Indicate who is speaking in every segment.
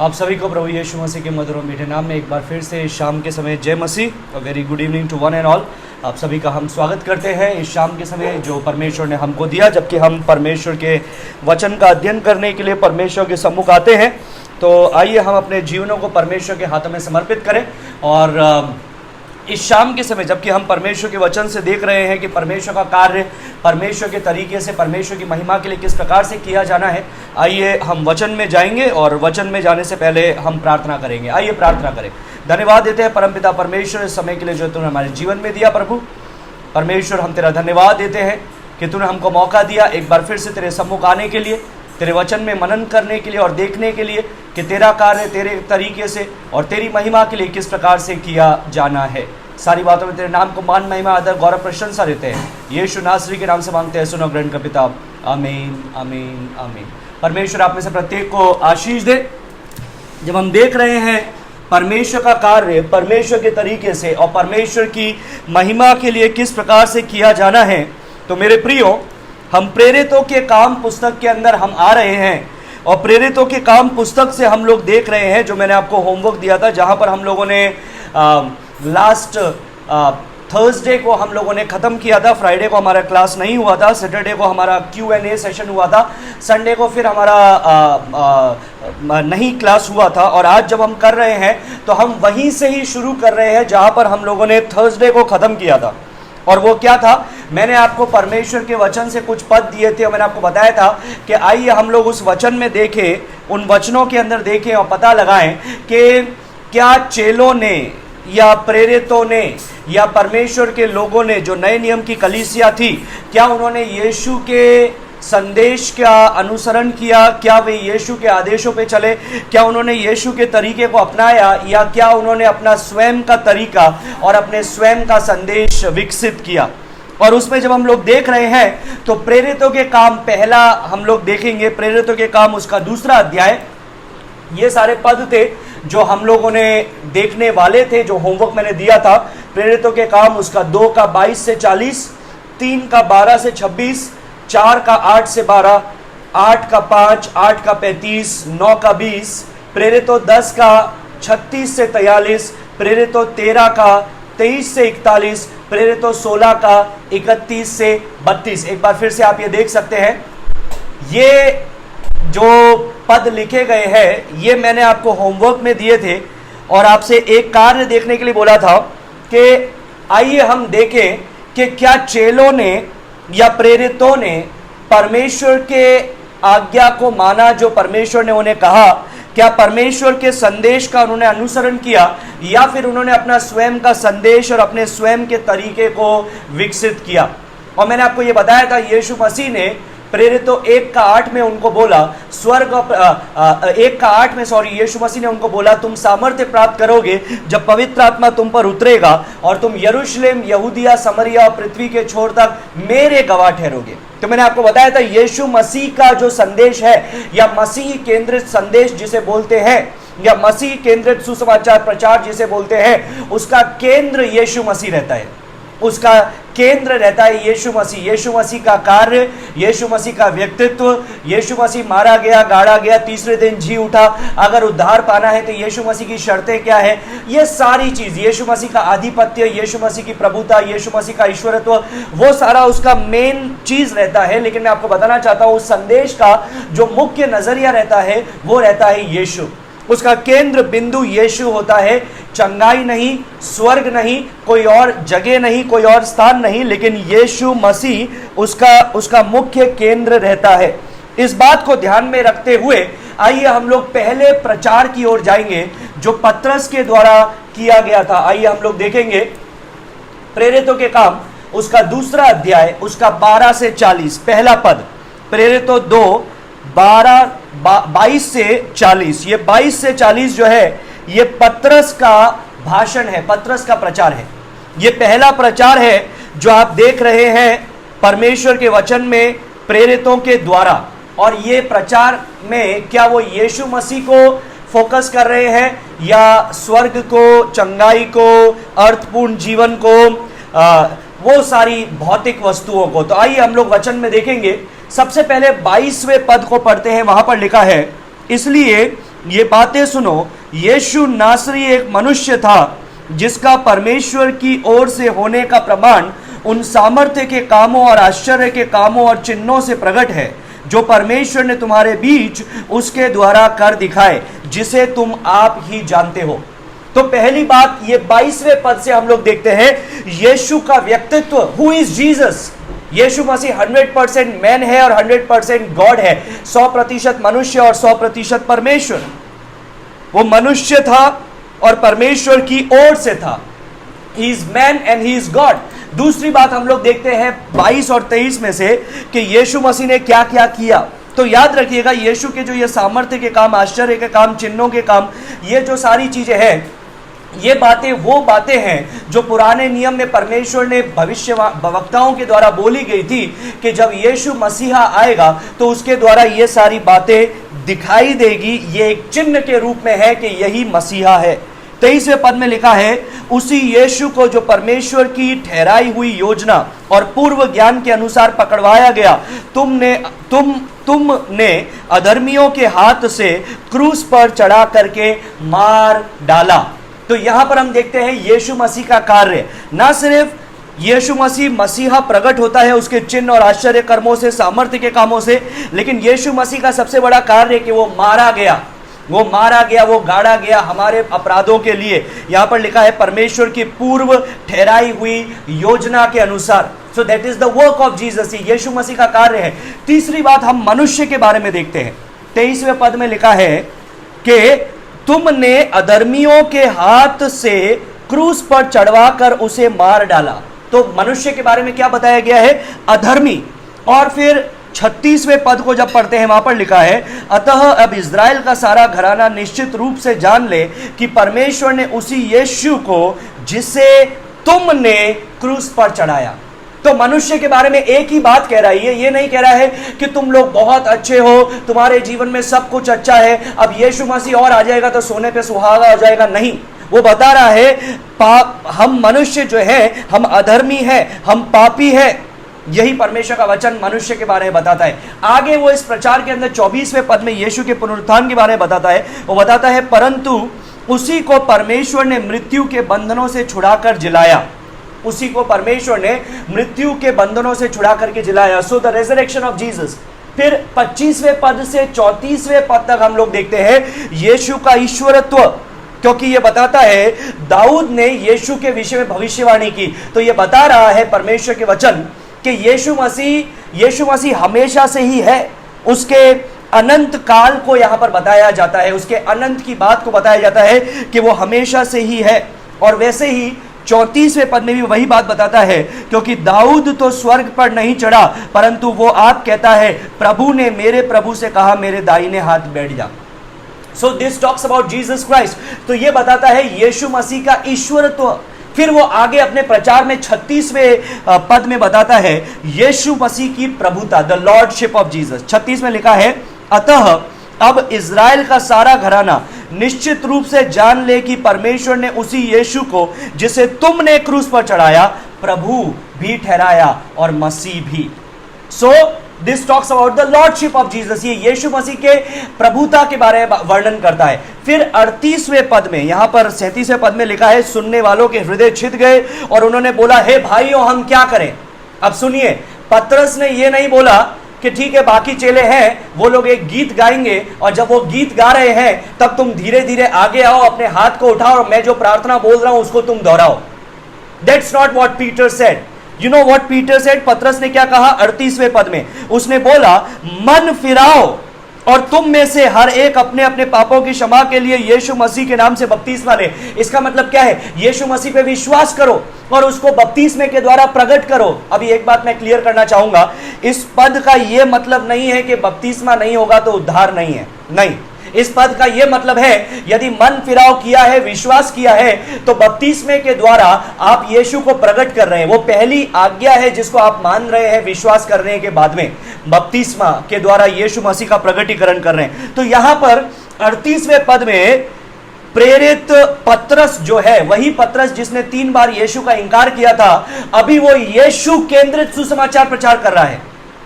Speaker 1: आप सभी को प्रभु यीशु मसीह के मधुर और मीठे नाम में एक बार फिर से शाम के समय जय मसीह और very good evening to one and all. आप सभी का हम स्वागत करते हैं इस शाम के समय जो परमेश्वर ने हमको दिया, जबकि हम परमेश्वर के वचन का अध्ययन करने के लिए परमेश्वर के सम्मुख आते हैं। तो आइए हम अपने जीवनों को परमेश्वर के हाथों में समर्पित करें और इस शाम के समय जबकि हम परमेश्वर के वचन से देख रहे हैं कि परमेश्वर का कार्य परमेश्वर के तरीके से परमेश्वर की महिमा के लिए किस प्रकार से किया जाना है, आइए हम वचन में जाएंगे और वचन में जाने से पहले हम प्रार्थना करेंगे। आइए प्रार्थना करें। धन्यवाद देते हैं परमपिता परमेश्वर इस समय के लिए जो तूने हमारे जीवन में दिया। प्रभु परमेश्वर हम तेरा धन्यवाद देते हैं कि तूने हमको मौका दिया एक बार फिर से तेरे सम्मुख आने के लिए, तेरे वचन में मनन करने के लिए और देखने के लिए कि तेरा कार्य तेरे तरीके से और तेरी महिमा के लिए किस प्रकार से किया जाना है। सारी बातों में तेरे नाम को मान, महिमा, आदर, गौरव, प्रशंसा देते हैं। यीशु नासरी के नाम से मांगते हैं, सुनो ग्रहण का पिता। आमीन आमीन आमीन। परमेश्वर आप में से प्रत्येक को आशीष दे। जब हम देख रहे हैं परमेश्वर का कार्य परमेश्वर के तरीके से और परमेश्वर की महिमा के लिए किस प्रकार से किया जाना है, तो मेरे प्रियो हम प्रेरितों के काम पुस्तक के अंदर हम आ रहे हैं और प्रेरितों के काम पुस्तक से हम लोग देख रहे हैं जो मैंने आपको होमवर्क दिया था, जहां पर हम लोगों ने लास्ट थर्सडे को हम लोगों ने ख़त्म किया था। फ्राइडे को हमारा क्लास नहीं हुआ था, सैटरडे को हमारा Q&A सेशन हुआ था, संडे को फिर हमारा नहीं क्लास हुआ था। और आज जब हम कर रहे हैं तो हम वहीं से ही शुरू कर रहे हैं जहां पर हम लोगों ने थर्सडे को ख़त्म किया था। और वो क्या था, मैंने आपको परमेश्वर के वचन से कुछ पद दिए थे और मैंने आपको बताया था कि आइए हम लोग उस वचन में देखें, उन वचनों के अंदर देखें और पता लगाएं कि क्या चेलों ने या प्रेरितों ने या परमेश्वर के लोगों ने जो नए नियम की कलीसिया थी, क्या उन्होंने यीशु के संदेश का अनुसरण किया, क्या वे यीशु के आदेशों पे चले, क्या उन्होंने यीशु के तरीके को अपनाया या क्या उन्होंने अपना स्वयं का तरीका और अपने स्वयं का संदेश विकसित किया। और उसमें जब हम लोग देख रहे हैं तो प्रेरितों के काम पहला हम लोग देखेंगे, प्रेरितों के काम उसका दूसरा अध्याय। ये सारे पद थे जो हम लोगों ने देखने वाले थे, जो होमवर्क मैंने दिया था। प्रेरितों के काम उसका 2 का 22 से 40, 3 का 12 से 26, 4 का 8 से 12, 8 का 5, 8 का 35, 9 का 20, प्रेरितों 10 का 36 से 43, प्रेरितों 13 का 23 से 41, प्रेरितों 16 का 31 से 32। एक बार फिर से आप ये देख सकते हैं, ये जो पद लिखे गए हैं ये मैंने आपको होमवर्क में दिए थे और आपसे एक कार्य देखने के लिए बोला था कि आइए हम देखें कि क्या चेलों ने या प्रेरितों ने परमेश्वर के आज्ञा को माना जो परमेश्वर ने उन्हें कहा, क्या परमेश्वर के संदेश का उन्होंने अनुसरण किया या फिर उन्होंने अपना स्वयं का संदेश और अपने स्वयं के तरीके को विकसित किया। और मैंने आपको ये बताया था यीशु मसीह ने प्रेरितों 1 का 8 में उनको बोला, स्वर्ग 1 का 8 में यीशु मसीह ने उनको बोला, तुम सामर्थ्य प्राप्त करोगे जब पवित्र आत्मा तुम पर उतरेगा और तुम यरूशलेम, यहूदिया, समरिया और पृथ्वी के छोर तक मेरे गवाह ठहरोगे। तो मैंने आपको बताया था यीशु मसीह का जो संदेश है या मसीह केंद्रित संदेश जिसे बोलते हैं या मसीह केंद्रित सुसमाचार प्रचार जिसे बोलते हैं, उसका केंद्र यीशु मसीह रहता है, उसका केंद्र रहता है यीशु मसीह। यीशु मसीह का कार्य, यीशु मसीह का व्यक्तित्व, यीशु मसीह मारा गया, गाड़ा गया, तीसरे दिन जी उठा, अगर उद्धार पाना है तो यीशु मसीह की शर्तें क्या है, ये सारी चीज, यीशु मसीह का आधिपत्य, यीशु मसीह की प्रभुता, यीशु मसीह का ईश्वरत्व, वो सारा उसका मेन चीज रहता है। लेकिन मैं आपको बताना चाहता हूं उस संदेश का जो मुख्य नजरिया रहता है वो रहता है यीशु। उसका केंद्र बिंदु यीशु होता है, चंगाई नहीं, स्वर्ग नहीं, कोई और जगह नहीं, कोई और स्थान नहीं, लेकिन यीशु मसीह उसका मुख्य केंद्र रहता है। इस बात को ध्यान में रखते हुए आइए हम लोग पहले प्रचार की ओर जाएंगे जो पतरस के द्वारा किया गया था। आइए हम लोग देखेंगे प्रेरितों के काम उसका दूसरा अध्याय, उसका 12 से 40 पहला पद, प्रेरितों 2 22 से 40। ये 22 से 40 जो है ये पतरस का भाषण है, पतरस का प्रचार है। ये पहला प्रचार है जो आप देख रहे हैं परमेश्वर के वचन में प्रेरितों के द्वारा। और ये प्रचार में क्या वो यीशु मसीह को फोकस कर रहे हैं या स्वर्ग को, चंगाई को, अर्थपूर्ण जीवन को, वो सारी भौतिक वस्तुओं को। तो आइए हम लोग वचन में देखेंगे। सबसे पहले 22वें पद को पढ़ते हैं। वहां पर लिखा है, इसलिए ये बातें सुनो, यीशु नासरी एक मनुष्य था जिसका परमेश्वर की ओर से होने का प्रमाण उन सामर्थ्य के कामों और आश्चर्य के कामों और चिन्हों से प्रकट है जो परमेश्वर ने तुम्हारे बीच उसके द्वारा कर दिखाए, जिसे तुम आप ही जानते हो। तो पहली बात, ये 22वें पद से हम लोग देखते हैं यीशु का व्यक्तित्व। Who is Jesus? Yeshu Masih 100% man है और 100% गॉड है, 100% मनुष्य और 100% परमेश्वर। वो मनुष्य था और परमेश्वर की ओर से था। He is man and he is God. दूसरी बात हम लोग देखते हैं 22 और 23 में से कि यीशु मसीह ने क्या क्या किया। तो याद रखिएगा, यीशु के जो ये सामर्थ्य के काम, आश्चर्य के काम, चिन्हों के काम, ये जो सारी चीजें हैं, ये बातें वो बातें हैं जो पुराने नियम में परमेश्वर ने भविष्यवक्ताओं के द्वारा बोली गई थी कि जब यीशु मसीहा आएगा तो उसके द्वारा ये सारी बातें दिखाई देगी। ये एक चिन्ह के रूप में है कि यही मसीहा है। 23वें पद में लिखा है, उसी यीशु को जो परमेश्वर की ठहराई हुई योजना और पूर्व ज्ञान के अनुसार पकड़वाया गया, तुमने अधर्मियों के हाथ से क्रूस पर चढ़ा करके मार डाला। तो यहां पर हम देखते हैं यीशु मसीह का कार्य। ना सिर्फ यीशु मसीह मसीहा प्रकट होता है उसके चिन्ह और आश्चर्य कर्मों से, सामर्थ्य के कामों से, लेकिन यीशु मसीह का सबसे बड़ा कार्य कि वो मारा गया, वो गाड़ा गया हमारे अपराधों के लिए। यहां पर लिखा है परमेश्वर की पूर्व ठहराई हुई योजना के अनुसार। So that is the work of Jesus. Yeshu Masih का कार्य है। तीसरी बात हम मनुष्य के बारे में देखते हैं। 23वें पद में लिखा है कि तुमने अधर्मियों के हाथ से क्रूस पर चढ़वाकर उसे मार डाला। तो मनुष्य के बारे में क्या बताया गया है? अधर्मी। और फिर 36वें पद को जब पढ़ते हैं, वहां पर लिखा है, अतः अब इज़राइल का सारा घराना निश्चित रूप से जान ले कि परमेश्वर ने उसी यीशु को जिसे तुमने क्रूस पर चढ़ाया। तो मनुष्य के बारे में एक ही बात कह रही है, ये नहीं कह रहा है कि तुम लोग बहुत अच्छे हो, तुम्हारे जीवन में सब कुछ अच्छा है, अब यीशु मसीह और आ जाएगा तो सोने पे सुहागा हो जाएगा। नहीं, वो बता रहा है हम मनुष्य जो है, हम अधर्मी हैं, हम पापी हैं। यही परमेश्वर का वचन मनुष्य के बारे में बताता है। आगे वो इस प्रचार के अंदर 24वें पद में यीशु के पुनरुत्थान के बारे में बताता है। वो बताता है, परंतु उसी को परमेश्वर ने मृत्यु के बंधनों से छुड़ाकर जिलाया। उसी को परमेश्वर ने मृत्यु के बंधनों से छुड़ा करके जिलाया। So the resurrection of Jesus. फिर 25वें पद से 34वें पद तक हम लोग देखते हैं यीशु का ईश्वरत्व, क्योंकि ये बताता है दाऊद ने यीशु के विषय में भविष्यवाणी की। तो ये बता रहा है परमेश्वर के वचन कि यीशु मसीह हमेशा से ही है। उसके अनंत काल को यहां पर बताया जाता है, उसके अनंत की बात को बताया जाता है कि वो हमेशा से ही है। और वैसे ही 34वें पद में भी वही बात बताता है, क्योंकि दाऊद तो स्वर्ग पर नहीं चढ़ा, परंतु वो आप कहता है, प्रभु ने मेरे प्रभु से कहा, मेरे दाहिने हाथ बैठ जा। So this talks about Jesus Christ. तो ये बताता है यीशु मसीह का ईश्वरत्व। फिर वो आगे अपने प्रचार में 36वें पद में बताता है यीशु मसीह की प्रभुता, द लॉर्डशिप ऑफ जीसस। 36 में लिखा है, अतः अब इज़राइल का सारा घराना निश्चित रूप से जान ले कि परमेश्वर ने उसी यीशु को जिसे तुमने क्रूस पर चढ़ाया, प्रभु भी ठहराया और मसीह भी। So this talks about the lordship of Jesus. ये यीशु मसीह के प्रभुता के बारे में वर्णन करता है। फिर 38वें पद में, यहां पर 37वें पद में लिखा है, सुनने वालों के हृदय छिद गए और उन्होंने बोला, हे भाइयों हम क्या करें। अब सुनिए, पतरस ने ये नहीं बोला कि ठीक है बाकी चेले हैं, वो लोग एक गीत गाएंगे और जब वो गीत गा रहे हैं तब तुम धीरे धीरे आगे आओ, अपने हाथ को उठाओ और मैं जो प्रार्थना बोल रहा हूं उसको तुम दोहराओ। That's not what Peter said. You know what Peter said? Patras ने क्या कहा 38वें पद में? उसने बोला, मन फिराओ और तुम में से हर एक अपने अपने पापों की क्षमा के लिए यीशु मसीह के नाम से बपतिस्मा ले। इसका मतलब क्या है? यीशु मसीह पे विश्वास करो और उसको बपतिस्मे के द्वारा प्रकट करो। अभी एक बात मैं क्लियर करना चाहूंगा, इस पद का यह मतलब नहीं है कि बपतिस्मा नहीं होगा तो उद्धार नहीं है। नहीं, इस पद का यह मतलब है यदि मन फिराव किया है, विश्वास किया है, तो बपतिस्मे के द्वारा आप यीशु को प्रकट कर रहे हैं। वो पहली आज्ञा है जिसको आप मान रहे हैं विश्वास करने के बाद में, बपतिस्मा के द्वारा यीशु मसीह का प्रकटीकरण कर रहे हैं। तो यहां पर 38वें पद में प्रेरित पतरस जो है, वही पतरस जिसने 3 बार यीशु का इंकार किया था, अभी वो यीशु केंद्रित सुसमाचार प्रचार कर रहा है,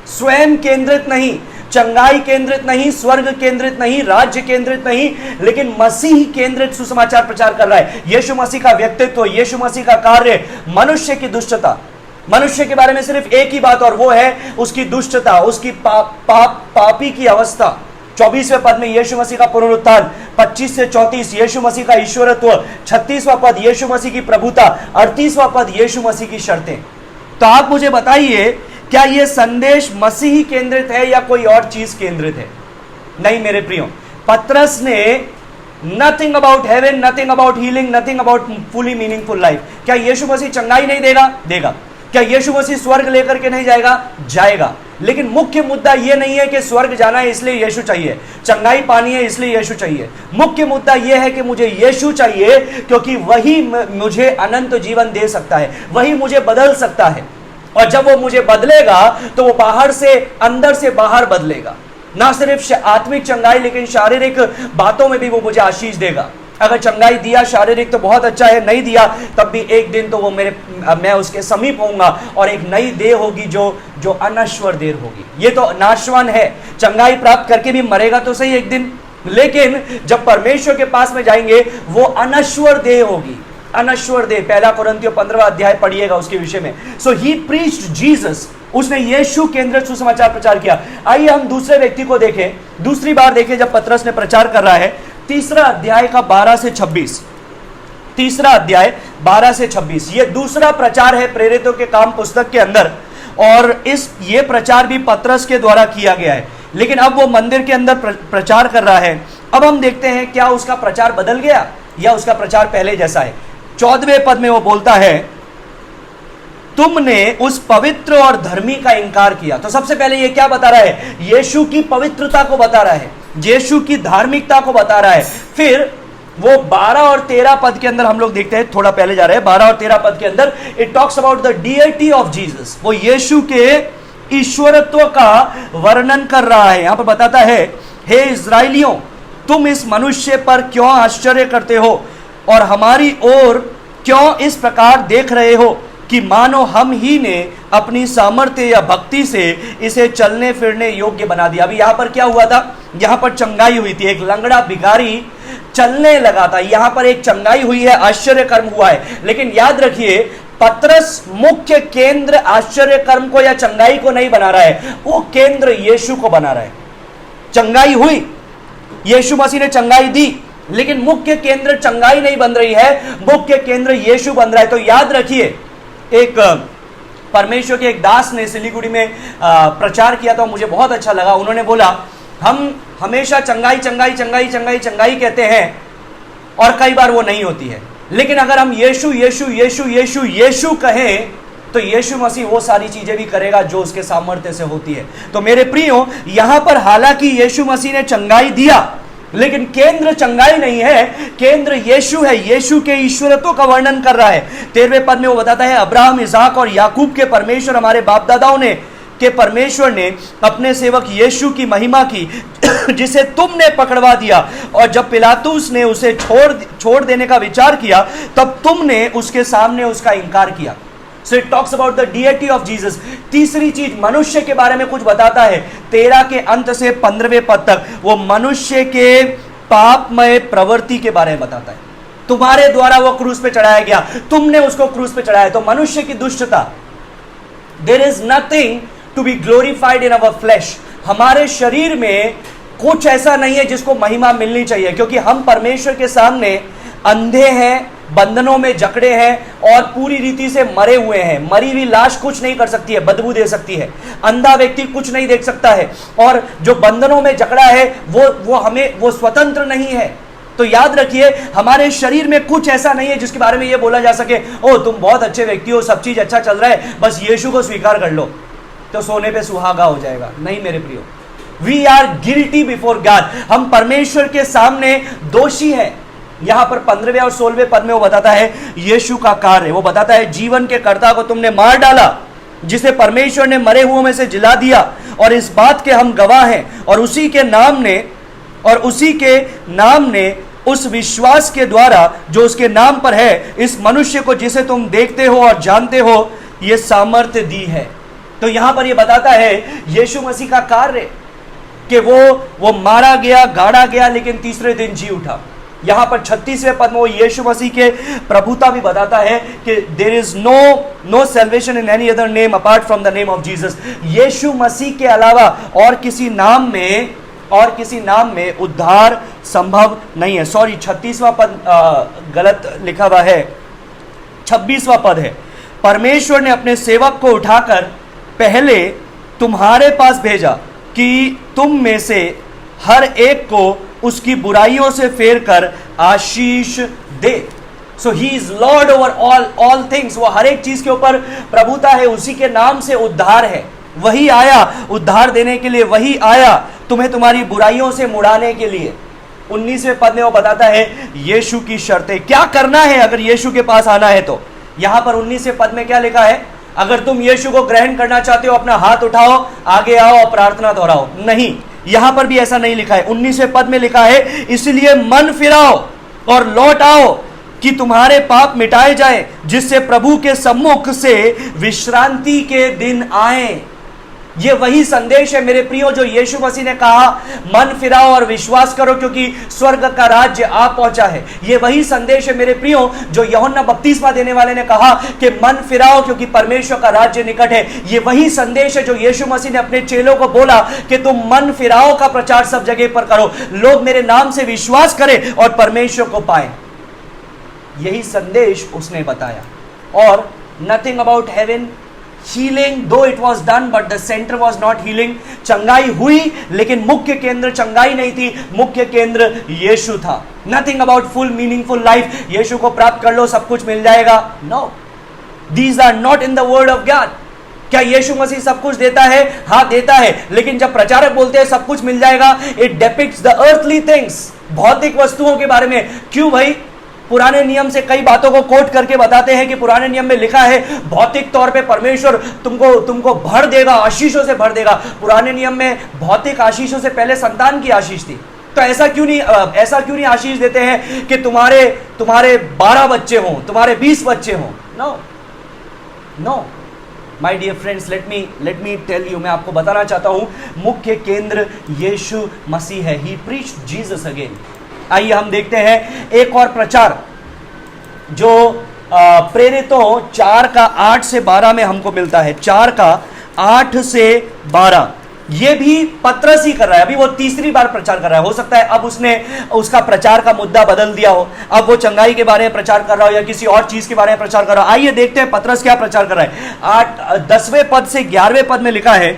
Speaker 1: स्वयं केंद्रित नहीं। चंगाई केंद्रित नहीं, स्वर्ग केंद्रित नहीं, राज्य केंद्रित नहीं, लेकिन मसीह केंद्रित सुसमाचार प्रचार कर रहा है। यीशु मसीह का व्यक्तित्व, यीशु मसीह का कार्य, मनुष्य की दुष्टता, मनुष्य के बारे में सिर्फ एक ही बात, और वो है उसकी दुष्टता, उसकी पापी की अवस्था। 24वें पद में यीशु मसीह का पुनरुत्थान, 25 से 34 यीशु मसीह का ईश्वरत्व, 36वां पद यीशु मसीह की प्रभुता, 38वां पद यीशु मसीह की शर्तें। तो आप मुझे बताइए, क्या यह संदेश मसीही केंद्रित है या कोई और चीज केंद्रित है? नहीं मेरे प्रियो, पतरस ने nothing about heaven, nothing about healing, nothing about fully meaningful life. क्या यीशु मसीह चंगाई नहीं देगा? देगा। क्या यीशु मसीह स्वर्ग लेकर के नहीं जाएगा? जाएगा। लेकिन मुख्य मुद्दा यह नहीं है कि स्वर्ग जाना है इसलिए यीशु चाहिए, चंगाई पानी है इसलिए यीशु चाहिए। मुख्य मुद्दा यह है कि मुझे यीशु चाहिए क्योंकि वही मुझे अनंत जीवन दे सकता है, वही मुझे बदल सकता है। और जब वो मुझे बदलेगा तो वो बाहर से अंदर से बाहर बदलेगा, ना सिर्फ आत्मिक चंगाई लेकिन शारीरिक बातों में भी वो मुझे आशीष देगा। अगर चंगाई दिया शारीरिक तो बहुत अच्छा है, नहीं दिया तब भी एक दिन तो वो मैं उसके समीप होऊंगा और एक नई देह होगी जो अनश्वर देह होगी। ये तो नाशवान है, चंगाई प्राप्त करके भी मरेगा तो सही एक दिन, लेकिन जब परमेश्वर के पास में जाएंगे वो अनश्वर देह होगी, अनश्वर देह। 1 कुरिन्थियों 15वां अध्याय पढ़िएगा उसके विषय में। सो ही प्रीच्ड जीसस, उसने यीशु केंद्रित सुसमाचार प्रचार किया। आइए हम दूसरे व्यक्ति को देखें, दूसरी बार देखें जब पतरस ने प्रचार कर रहा है। तीसरा अध्याय का 12 से 26, तीसरा अध्याय 12 से 26, ये दूसरा प्रचार है प्रेरितों के काम पुस्तक के अंदर, और ये प्रचार भी पतरस के द्वारा किया गया है। लेकिन अब वो मंदिर के अंदर प्रचार कर रहा है। अब हम देखते हैं क्या उसका प्रचार बदल गया या उसका प्रचार पहले जैसा है। 14वें पद में वो बोलता है, तुमने उस पवित्र और धर्मी का इंकार किया। तो सबसे पहले ये क्या बता रहा है? यीशु की पवित्रता को बता रहा है, यीशु की धार्मिकता को बता रहा है। फिर वो 12 और 13 पद के अंदर हम लोग देखते हैं, थोड़ा पहले जा रहे हैं, 12 और 13 पद के अंदर it talks about the deity of Jesus. वो यीशु के ईश्वरत्व का वर्णन कर रहा है। यहां पर बताता है, हे इस्राएलियों, तुम इस मनुष्य पर क्यों आश्चर्य करते हो और हमारी ओर क्यों इस प्रकार देख रहे हो कि मानो हम ही ने अपनी सामर्थ्य या भक्ति से इसे चलने फिरने योग्य बना दिया। अभी यहां पर क्या हुआ था? यहां पर चंगाई हुई थी, एक लंगड़ा भिखारी चलने लगा था, यहां पर एक चंगाई हुई है, आश्चर्य कर्म हुआ है। लेकिन याद रखिए, पतरस मुख्य केंद्र आश्चर्य कर्म को या चंगाई को नहीं बना रहा है, वो केंद्र यीशु को बना रहा है। चंगाई हुई, यीशु मसीह ने चंगाई दी, लेकिन मुख्य केंद्र चंगाई नहीं बन रही है, मुख्य केंद्र यीशु बन रहा है। तो याद रखिए, एक परमेश्वर के एक दास ने सिलीगुड़ी में प्रचार किया था, मुझे बहुत अच्छा लगा। उन्होंने बोला, हम हमेशा चंगाई चंगाई चंगाई चंगाई चंगाई कहते हैं और कई बार वो नहीं होती है, लेकिन अगर हम यीशु यीशु यीशु यीशु यीशु कहें तो यीशु मसीह वो सारी चीजें भी करेगा जो उसके सामर्थ्य से होती है। तो मेरे प्रियो, यहां पर हालांकि यीशु मसीह ने चंगाई दिया, लेकिन केंद्र चंगाई नहीं है, केंद्र यीशु है। यीशु के ईश्वरत्व का वर्णन कर रहा है। 13वें पद में वो बताता है, अब्राहम, इसहाक और याकूब के परमेश्वर, हमारे बाप दादाओं ने के परमेश्वर ने अपने सेवक यीशु की महिमा की, जिसे तुमने पकड़वा दिया, और जब पिलातुस ने उसे छोड़ देने का विचार किया तब तुमने उसके सामने उसका इंकार किया। So it talks about the deity of Jesus। तीसरी चीज, मनुष्य के बारे में कुछ बताता है। 13 के अंत से 15वें पद तक वो मनुष्य के पापमय प्रवृत्ति के बारे में बताता है। तुम्हारे द्वारा वो क्रूस पे चढ़ाया गया, तुमने उसको क्रूस पे चढ़ाया। तो मनुष्य की दुष्टता, there is nothing to be glorified in our flesh। हमारे शरीर में कुछ ऐसा नहीं है जिसको महिमा मिलनी चाहिए, क्योंकि हम परमेश्वर के सामने अंधे हैं, बंधनों में जकड़े हैं और पूरी रीति से मरे हुए हैं। मरी हुई लाश कुछ नहीं कर सकती है, बदबू दे सकती है। अंधा व्यक्ति कुछ नहीं देख सकता है, और जो बंधनों में जकड़ा है वो स्वतंत्र नहीं है। तो याद रखिए, हमारे शरीर में कुछ ऐसा नहीं है जिसके बारे में ये बोला जा सके, ओ तुम बहुत अच्छे व्यक्ति हो, सब चीज अच्छा चल रहा है, बस यीशु को स्वीकार कर लो तो सोने पे सुहागा हो जाएगा। नहीं मेरे प्रियो, we are guilty before God. हम परमेश्वर के सामने दोषी हैं। यहां पर 15वें और 16वें पद में वो बताता है, यीशु का कार्य, वो बताता है, जीवन के कर्ता को तुमने मार डाला, जिसे परमेश्वर ने मरे हुओं में से जिला दिया, और इस बात के हम गवाह हैं। और उसी के नाम ने उस विश्वास के द्वारा जो उसके नाम पर है, इस मनुष्य को जिसे तुम देखते हो और जानते हो, ये सामर्थ्य दी है। तो यहां पर ये बताता है यीशु मसीह का कार्य, कि वो मारा गया, गाड़ा गया, लेकिन तीसरे दिन जी उठा। यहां पर 36वें पद में वो यीशु मसीह के प्रभुता भी बताता है कि there is no salvation in any other name apart from the name of Jesus. Yeshu Masih के अलावा और किसी नाम में उद्धार संभव नहीं है। सॉरी, 36वां पद गलत लिखा हुआ है, 26वां पद है। परमेश्वर ने अपने सेवक को उठाकर पहले तुम्हारे पास भेजा कि तुम में से हर एक को उसकी बुराइयों से फेर कर आशीष दे। So he is Lord over all things. वो हर एक चीज के ऊपर प्रभुता है, उसी के नाम से उद्धार है। वही आया उद्धार देने के लिए, वही आया तुम्हें तुम्हारी बुराइयों से मुड़ाने के लिए। 19वें पद में वो बताता है यीशु की शर्तें, क्या करना है अगर यीशु के पास आना है तो। यहां पर 19वें पद में क्या लिखा है? अगर तुम यीशु को ग्रहण करना चाहते हो, अपना हाथ उठाओ, आगे आओ और प्रार्थना दोहराओ। नहीं, यहां पर भी ऐसा नहीं लिखा है। 19वें पद में लिखा है इसलिए मन फिराओ और लौट आओ कि तुम्हारे पाप मिटाए जाए, जिससे प्रभु के सम्मुख से विश्रांति के दिन आए। ये वही संदेश है मेरे प्रियो जो यीशु मसीह ने कहा, मन फिराओ और विश्वास करो क्योंकि स्वर्ग का राज्य आ पहुंचा है। ये वही संदेश है मेरे प्रियो जो यूहन्ना बपतिस्मा देने वाले ने कहा कि मन फिराओ क्योंकि परमेश्वर का राज्य निकट है। ये वही संदेश है जो यीशु मसीह ने अपने चेलों को बोला कि तुम मन फिराओ का प्रचार सब जगह पर करो, लोग मेरे नाम से विश्वास करें और परमेश्वर को पाए। यही संदेश उसने बताया। और नथिंग अबाउट हेवन, हीलिंग दो it was done but the centre was not healing. चंगाई हुई लेकिन मुख्य केंद्र चंगाई नहीं थी, मुख्य केंद्र यीशु था। Nothing about full meaningful life, Yeshu को प्राप्त कर लो सब कुछ मिल जाएगा। No, these are not in the word of God. क्या यीशु मसीह सब कुछ देता है? हाँ देता है, लेकिन जब प्रचारक बोलते हैं सब कुछ मिल जाएगा, it depicts the earthly things, भौतिक वस्तुओं के बारे में। क्यों भाई? पुराने नियम से कई बातों को कोट करके बताते हैं कि पुराने नियम में लिखा है भौतिक तौर पे परमेश्वर तुमको भर देगा, आशीषों से भर देगा। पुराने नियम में भौतिक आशीषों से पहले संतान की आशीष थी। तो ऐसा क्यों नहीं आशीष देते हैं कि तुम्हारे 12 बच्चे हों, तुम्हारे 20 बच्चे हों? No my dear friends, let me tell you, मैं आपको बताना चाहता हूं मुख्य केंद्र यीशु मसीह है। He preached Jesus again. आइए हम देखते हैं एक और प्रचार जो प्रेरितों 4 का 8 से 12 में हमको मिलता है। 4 का 8 से 12 ये भी पतरस ही कर रहा है। अभी वो तीसरी बार प्रचार कर रहा है। हो सकता है अब उसने उसका प्रचार का मुद्दा बदल दिया हो, अब वो चंगाई के बारे में प्रचार कर रहा हो या किसी और चीज के बारे में प्रचार कर रहा हो। आइए देखते हैं पतरस क्या प्रचार कर रहा है। 10वें पद से 11वें पद में लिखा है,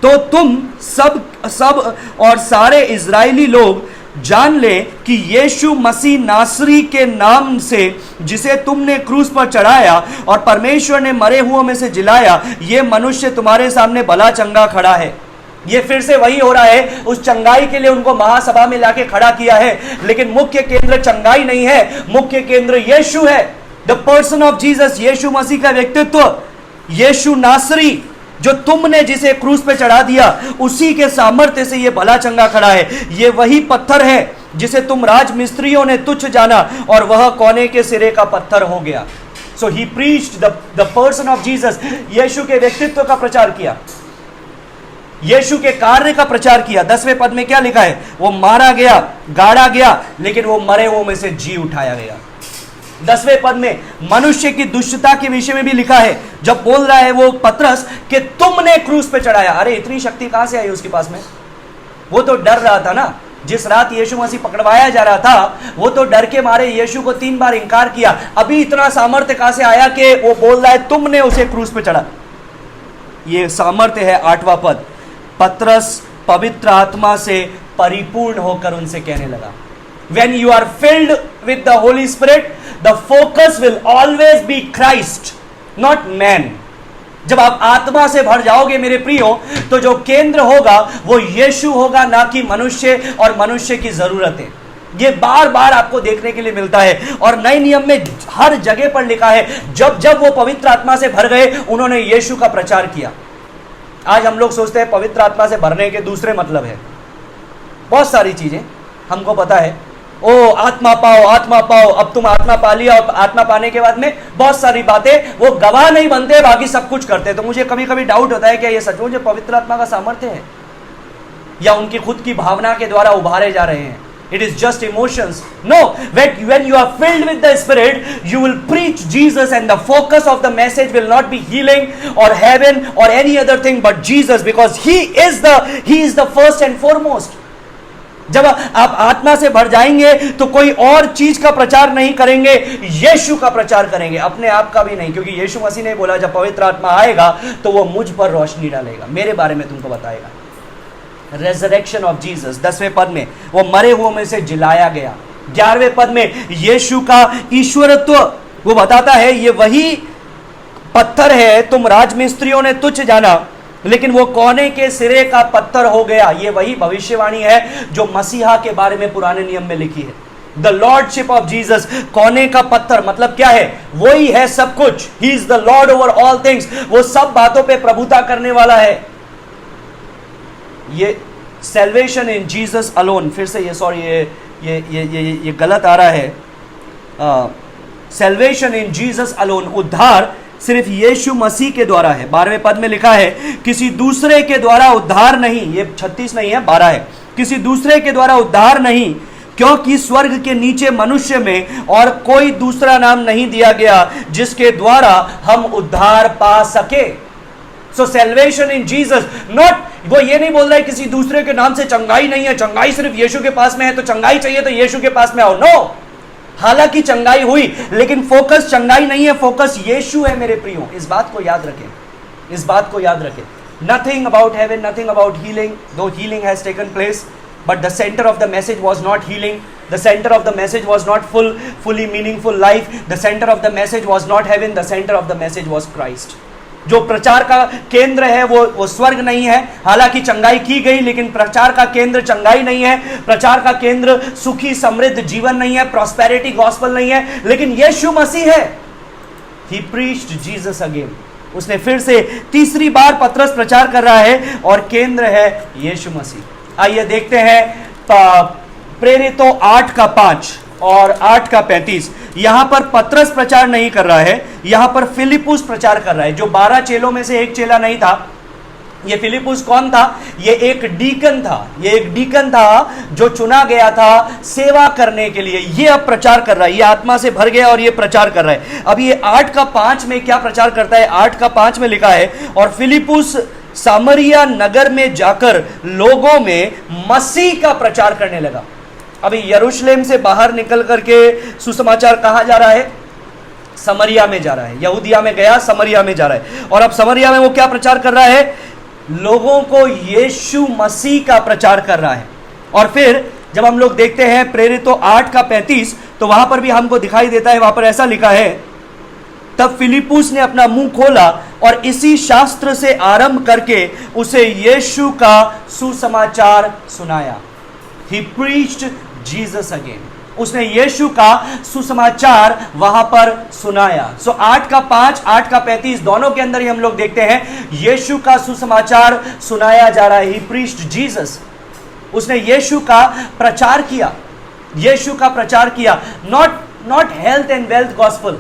Speaker 1: तो तुम सब और सारे इजरायली लोग जान ले कि यीशु मसीह नासरी के नाम से जिसे तुमने क्रूस पर चढ़ाया और परमेश्वर ने मरे हुओं में से जिलाया, ये मनुष्य तुम्हारे सामने भला चंगा खड़ा है। ये फिर से वही हो रहा है, उस चंगाई के लिए उनको महासभा में लाके खड़ा किया है, लेकिन मुख्य केंद्र चंगाई नहीं है, मुख्य केंद्र यीशु है। The person of Jesus, Yeshu Masih का व्यक्तित्व, यीशु नासरी जो तुमने जिसे क्रूस पे चढ़ा दिया, उसी के सामर्थ्य से ये भला चंगा खड़ा है। ये वही पत्थर है जिसे तुम राजमिस्त्रियों ने तुच्छ जाना और वह कोने के सिरे का पत्थर हो गया। So he preached the person of Jesus, Yeshu के व्यक्तित्व का प्रचार किया, यीशु के कार्य का प्रचार किया। 10वें पद में क्या लिखा है? वो मारा गया, गाड़ा गया, लेकिन वो मरे हुओं में से जी उठाया गया। 10वें पद में मनुष्य की दुष्टता के विषय में भी लिखा है, जब बोल रहा है वो पतरस कि तुमने क्रूस पे चढ़ाया। अरे इतनी शक्ति कहां से आई उसके पास में? वो तो डर रहा था ना, जिस रात यीशु मसीह पकड़वाया जा रहा था, वो तो डर के मारे यीशु को 3 बार इंकार किया। अभी इतना सामर्थ्य कहां से आया कि वो बोल रहा है तुमने उसे क्रूस पे चढ़ा? ये सामर्थ्य है। 8वां पद, पतरस पवित्र आत्मा से परिपूर्ण होकर उनसे कहने लगा। When you are filled with the Holy Spirit, the focus will always be Christ, not man. जब आप आत्मा से भर जाओगे मेरे प्रियो, तो जो केंद्र होगा वो यीशु होगा, ना कि मनुष्य और मनुष्य की जरूरतें। ये बार बार आपको देखने के लिए मिलता है और नए नियम में हर जगह पर लिखा है, जब जब वो पवित्र आत्मा से भर गए उन्होंने यीशु का प्रचार किया। आज हम लोग सोचते हैं पवित्र आत्मा से भरने के दूसरे मतलब है। बहुत सारी चीजें हमको पता है, ओ आत्मा पाओ, अब तुम आत्मा पा लिया और आत्मा पाने के बाद में बहुत सारी बातें, वो गवाह नहीं बनते, बाकी सब कुछ करते। तो मुझे कभी कभी डाउट होता है क्या ये सचमुच पवित्र आत्मा का सामर्थ्य है? या उनकी खुद की भावना के द्वारा उभारे जा रहे हैं. It is just emotions. No, when you are filled with the Spirit, you will preach Jesus, and the focus of the message will not be healing or heaven or any other thing but Jesus, because He is the first and foremost. जब आप आत्मा से भर जाएंगे तो कोई और चीज का प्रचार नहीं करेंगे, यीशु का प्रचार करेंगे, अपने आप का भी नहीं, क्योंकि यीशु मसीह ने बोला जब पवित्र आत्मा आएगा तो वो मुझ पर रोशनी डालेगा, मेरे बारे में तुमको बताएगा. रेजरेक्शन ऑफ जीसस 10वें पद में वो मरे हुओं में से जिलाया गया. 11वें पद में यीशु का ईश्वरत्व वो बताता है, ये वही पत्थर है तुम राजमिस्त्रियों ने तुच्छ जाना, लेकिन वो कोने के सिरे का पत्थर हो गया. ये वही भविष्यवाणी है जो मसीहा के बारे में पुराने नियम में लिखी है. द लॉर्डशिप ऑफ जीसस, कोने का पत्थर मतलब क्या है? वही है सब कुछ. ही is the Lord over all things. वो सब बातों पे प्रभुता करने वाला है. ये सैल्वेशन इन जीसस अलोन, फिर से ये गलत आ रहा है. सैल्वेशन इन जीसस अलोन, उद्धार सिर्फ यीशु मसीह के द्वारा है. 12वें पद में लिखा है किसी दूसरे के द्वारा उद्धार नहीं. ये 36 नहीं है, 12 है. किसी दूसरे के द्वारा उद्धार नहीं, क्योंकि स्वर्ग के नीचे मनुष्य में और कोई दूसरा नाम नहीं दिया गया जिसके द्वारा हम उद्धार पा सके. सो सैल्वेशन इन जीसस, नॉट, वो ये नहीं बोल रहा है किसी दूसरे के नाम से चंगाई नहीं है, चंगाई सिर्फ यीशु के पास में है, तो चंगाई चाहिए तो यीशु के पास में आओ. नो, हालांकि चंगाई हुई, लेकिन फोकस चंगाई नहीं है, फोकस यीशु है मेरे प्रियो. इस बात को याद रखें, इस बात को याद रखें. Nothing about heaven, nothing about healing, though healing has taken place, but the center of the message was not healing. The center of the message was not fully meaningful life. The center of the message was not heaven. The center of the message was Christ. जो प्रचार का केंद्र है वो स्वर्ग नहीं है. हालांकि चंगाई की गई, लेकिन प्रचार का केंद्र चंगाई नहीं है. प्रचार का केंद्र सुखी समृद्ध जीवन नहीं है, प्रॉस्पेरिटी गॉस्पेल नहीं है, लेकिन यीशु मसीह है. He preached Jesus again. उसने फिर से तीसरी बार पतरस प्रचार कर रहा है और केंद्र है यीशु मसीह. आइए देखते हैं प्रेरितों 8 का 5 और 8 का 35. यहां पर पतरस प्रचार नहीं कर रहा है, यहां पर फिलिपुस प्रचार कर रहा है, जो 12 चेलों में से एक चेला नहीं था. ये फिलिपुस कौन था? ये एक डीकन था. ये एक डीकन था जो चुना गया था सेवा करने के लिए. ये अब प्रचार कर रहा है, ये आत्मा से भर गया और ये प्रचार कर रहा है. अब ये 8 का 5 में क्या प्रचार करता है? 8 का 5 में लिखा है, और फिलिपुस सामरिया नगर में जाकर लोगों में मसीह का प्रचार करने लगा. अभी यरूशलेम से बाहर निकल करके सुसमाचार कहाँ जा रहा है? समरिया में जा रहा है. यहूदिया में गया, समरिया में जा रहा है. और अब समरिया में वो क्या प्रचार कर रहा है? लोगों को यीशु मसीह का प्रचार कर रहा है. और फिर जब हम लोग देखते हैं प्रेरितों 8 का 35, तो वहां पर भी हमको दिखाई देता है, वहां पर ऐसा लिखा है, तब फिलिपुस ने अपना मुंह खोला और इसी शास्त्र से आरंभ करके उसे यीशु का सुसमाचार सुनाया. He preached Jesus again. उसने यीशु का सुसमाचार वहां पर सुनाया. सो 8 का 5, 8 का 35 दोनों के अंदर ही हम लोग देखते हैं यीशु का सुसमाचार सुनाया जा रहा है. He preached Jesus. उसने यीशु का प्रचार किया, यीशु का प्रचार किया. Not health and wealth gospel,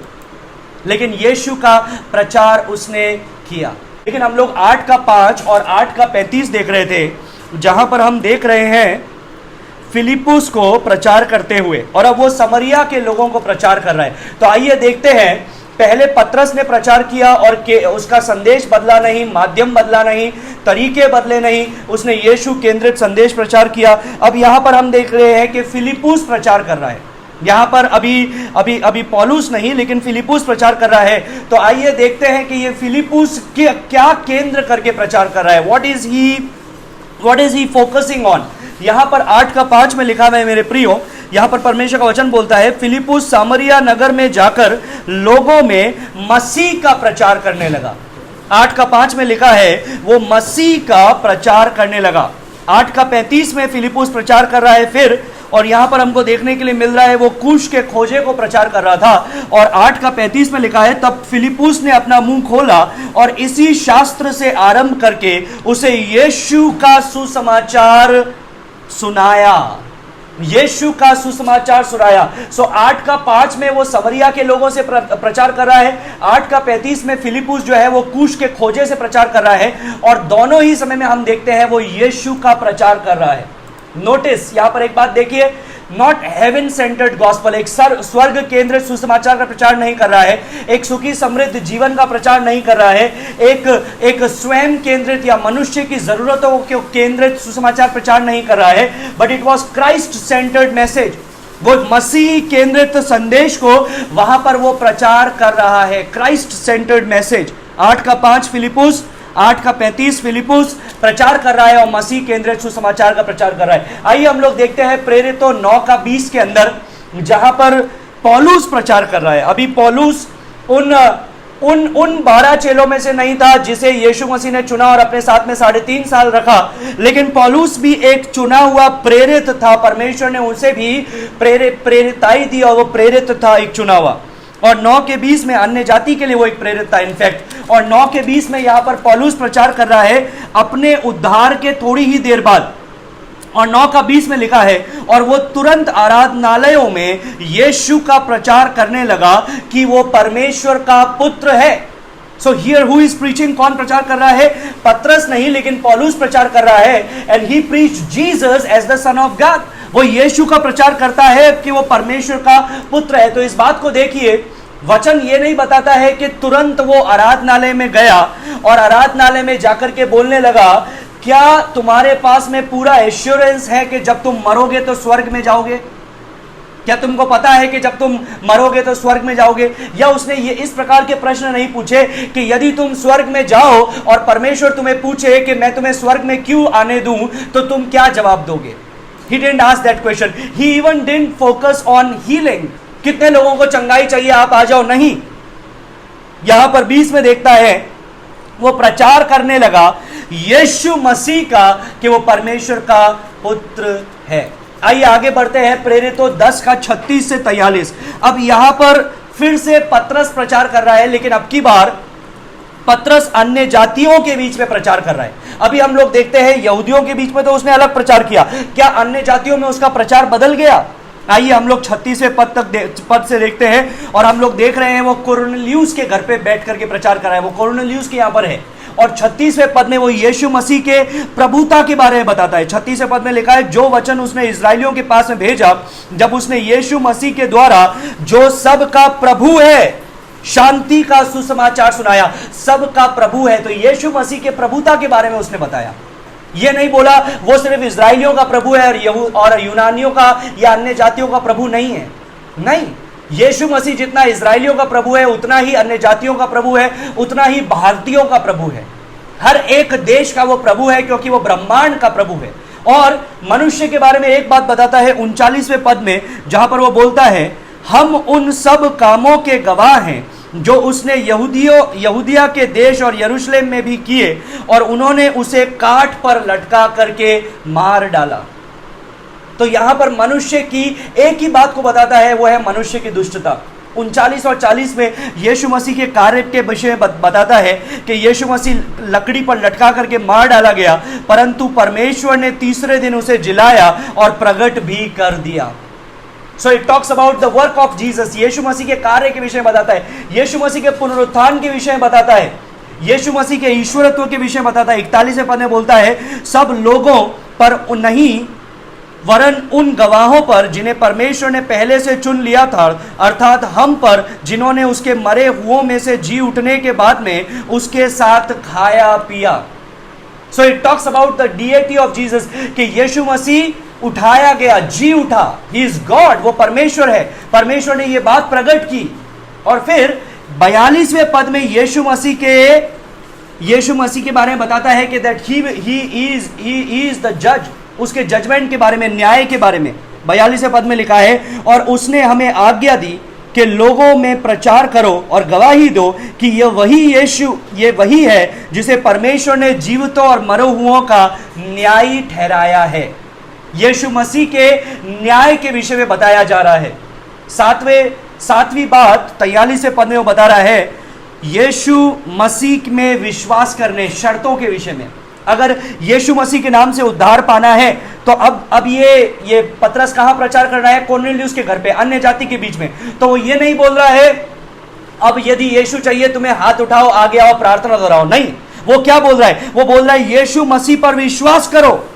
Speaker 1: लेकिन यीशु का प्रचार उसने किया. लेकिन हम लोग 8 का 5 और 8 का 35 देख रहे थे, जहां पर हम देख रहे हैं फिलिपुस को प्रचार करते हुए, और अब वो समरिया के लोगों को प्रचार कर रहा है. तो आइए देखते हैं, पहले पतरस ने प्रचार किया और उसका संदेश बदला नहीं, माध्यम बदला नहीं, तरीके बदले नहीं, उसने यीशु केंद्रित संदेश प्रचार किया. अब यहां पर हम देख रहे हैं कि फिलिपुस प्रचार कर रहा है. यहां पर अभी पौलुस नहीं, लेकिन फिलिपुस प्रचार कर रहा है. तो आइए देखते हैं कि ये फिलिपुस क्या केंद्र करके प्रचार कर रहा है. What is he focusing on. यहां पर 8 का 5 में लिखा है मेरे प्रियो, यहां पर परमेश्वर का वचन बोलता है, फिलिपुस सामरिया नगर में जाकर लोगों में मसीह का प्रचार करने लगा. 8 का 5 में लिखा है वो मसीह का प्रचार करने लगा. 8 का 35 में फिलिपुस प्रचार कर रहा है फिर, और यहां पर हमको देखने के लिए मिल रहा है वो कुश के खोजे को प्रचार कर रहा था. और 8 का 35 में लिखा है, तब फिलिपुस ने अपना मुंह खोला और इसी शास्त्र से आरंभ करके उसे यीशु का सुसमाचार सुनाया. यीशु का सुसमाचार सुनाया। सो 8:5 में वो समरिया के लोगों से प्रचार कर रहा है, 8:35 में फिलिपुस जो है वो कूश के खोजे से प्रचार कर रहा है, और दोनों ही समय में हम देखते हैं वो यीशु का प्रचार कर रहा है। नोटिस यहां पर एक बात देखिए, नॉट हेवन सेंटर्ड गॉस्पल, एक स्वर्ग केंद्रित सुसमाचार का प्रचार नहीं कर रहा है, एक सुखी समृद्ध जीवन का प्रचार नहीं कर रहा है, एक स्वयं केंद्रित या मनुष्य की जरूरतों के केंद्रित सुसमाचार प्रचार नहीं कर रहा है, but it was Christ centred message. वो मसीह केंद्रित संदेश को वहां पर वो प्रचार कर रहा है, Christ centred message. 8:5 Philip, 8:35 Philip प्रचार कर रहा है और मसीह केंद्रित सुसमाचार का प्रचार कर रहा है। आइए हम लोग देखते हैं प्रेरितों 9:20 के अंदर, जहां पर पौलुस प्रचार कर रहा है। अभी पौलुस उन 12 चेलों में से नहीं था जिसे यीशु मसीह ने चुना और अपने साथ में 3.5 साल रखा, लेकिन पौलुस भी एक चुना हुआ प्रेरित था। परमेश्वर ने उसे भी प्रेरिताई दी और वो प्रेरित था, एक चुना हुआ। और 9:20 में अन्य जाति के लिए वो एक प्रेरित था इनफैक्ट। और 9:20 में यहां पर पौलुस प्रचार कर रहा है अपने उद्धार के थोड़ी ही देर बाद, और 9:20 में लिखा है, और वो तुरंत आराधनालयों में यीशु का प्रचार करने लगा कि वो परमेश्वर का पुत्र है। So here who is preaching, कौन प्रचार कर रहा है? पतरस नहीं, लेकिन पौलुस प्रचार कर रहा है। And he preach Jesus as the son of God, वो यीशु का प्रचार करता है कि वो परमेश्वर का पुत्र है। तो इस बात को देखिए, वचन ये नहीं बताता है कि तुरंत वो आराधनालय में गया और आराधनालय में जाकर के बोलने लगा, क्या तुम्हारे पास में पूरा एश्योरेंस है कि जब तुम मरोगे तो स्वर्ग में जाओगे? क्या तुमको पता है कि जब तुम मरोगे तो स्वर्ग में जाओगे? या उसने ये इस प्रकार के प्रश्न नहीं पूछे कि यदि तुम स्वर्ग में जाओ और परमेश्वर तुम्हें पूछे कि मैं तुम्हें स्वर्ग में क्यों आने दूं, तो तुम क्या जवाब दोगे? He didn't ask that question. He even didn't focus on healing. कितने लोगों को चंगाई चाहिए, आप आ जाओ? नहीं। यहां पर 20 में देखता है वो प्रचार करने लगा यीशु मसीह का कि वो परमेश्वर का पुत्र है। आइए आगे बढ़ते हैं, प्रेरितों 10:36 से 43। अब यहां पर फिर से पतरस प्रचार कर रहा है, लेकिन अब की बार पतरस अन्य जातियों के बीच में प्रचार कर रहा है। अभी हम लोग देखते हैं यहूदियों के बीच में तो उसने अलग प्रचार किया, क्या अन्य जातियों में उसका प्रचार बदल गया? आइए हम लोग 36वें पद से देखते हैं, और हम लोग देख रहे हैं वो कुरनेलियुस के घर पे बैठ करके प्रचार कर रहा है। वो कुरनेलियुस के यहाँ पर है, और 36वें पद में वो यीशु मसीह के प्रभुता के बारे में बताता है। 36वें पद में लिखा है, जो वचन उसने इस्राएलियों के पास में भेजा जब उसने यीशु मसीह के द्वारा जो सबका प्रभु है शांति का सुसमाचार सुनाया। सबका प्रभु है, तो यीशु मसीह के प्रभुता के बारे में उसने बताया। ये नहीं बोला वो सिर्फ इस्राएलियों का प्रभु है और यूनानियों का या अन्य जातियों का प्रभु नहीं है। नहीं, यीशु मसीह जितना इस्राएलियों का प्रभु है उतना ही अन्य जातियों का प्रभु है, उतना ही भारतीयों का प्रभु है। हर एक देश का वो प्रभु है, क्योंकि वो ब्रह्मांड का प्रभु है। और मनुष्य के बारे में एक बात बताता है 39वें पद में, जहां पर वो बोलता है, हम उन सब कामों के गवाह हैं जो उसने यहूदिया के देश और यरूशलेम में भी किए, और उन्होंने उसे काठ पर लटका करके मार डाला। तो यहां पर मनुष्य की एक ही बात को बताता है, वो है मनुष्य की दुष्टता। 39 और 40 में यीशु मसीह के कार्य के विषय में बताता है कि यीशु मसीह लकड़ी पर लटका करके मार डाला गया, परंतु परमेश्वर ने तीसरे दिन उसे जिलाया और प्रकट भी कर दिया। So it talks about the work of Jesus. यीशु मसीह के कार्य के विषय में बताता है, यीशु मसीह के पुनरुत्थान के विषय में बताता है, यीशु मसीह के ईश्वरत्व के विषय में बताता है। 41वें पद में बोलता है, सब लोगों पर नहीं वरन उन गवाहों पर जिन्हें परमेश्वर ने पहले से चुन लिया था, अर्थात हम पर, जिन्होंने उसके मरे हुओं में से जी उठने के बाद में उसके साथ खाया पिया। So it talks about the deity of Jesus, कि यीशु मसीह उठाया गया, जी उठा। He is God, वो परमेश्वर है, परमेश्वर ने ये बात प्रकट की। और फिर 42वें पद में यीशु मसीह के बारे में बताता है कि that he is the judge, उसके जजमेंट के बारे में, न्याय के बारे में। 42वें पद में लिखा है, और उसने हमें आज्ञा दी कि लोगों में प्रचार करो और गवाही दो कि ये वही है जिसे परमेश्वर ने जीवितों और मरे हुओं का न्यायी ठहराया है। यीशु मसीह के न्याय के विषय में बताया जा रहा है। सातवीं बात 43वें पद में वो बता रहा है, यीशु मसीह में विश्वास करने शर्तों के विषय में। अगर यीशु मसीह के नाम से उद्धार पाना है तो अब ये पतरस कहां प्रचार कर रहा है? कॉर्नेलियुस के घर पे, अन्य जाति के बीच में। तो वो ये नहीं बोल रहा है अब यदि यीशु चाहिए तुम्हें हाथ उठाओ, आगे आओ, प्रार्थना दोहराओ। नहीं, वो क्या बोल रहा है? वो बोल रहा है यीशु मसीह पर विश्वास करो।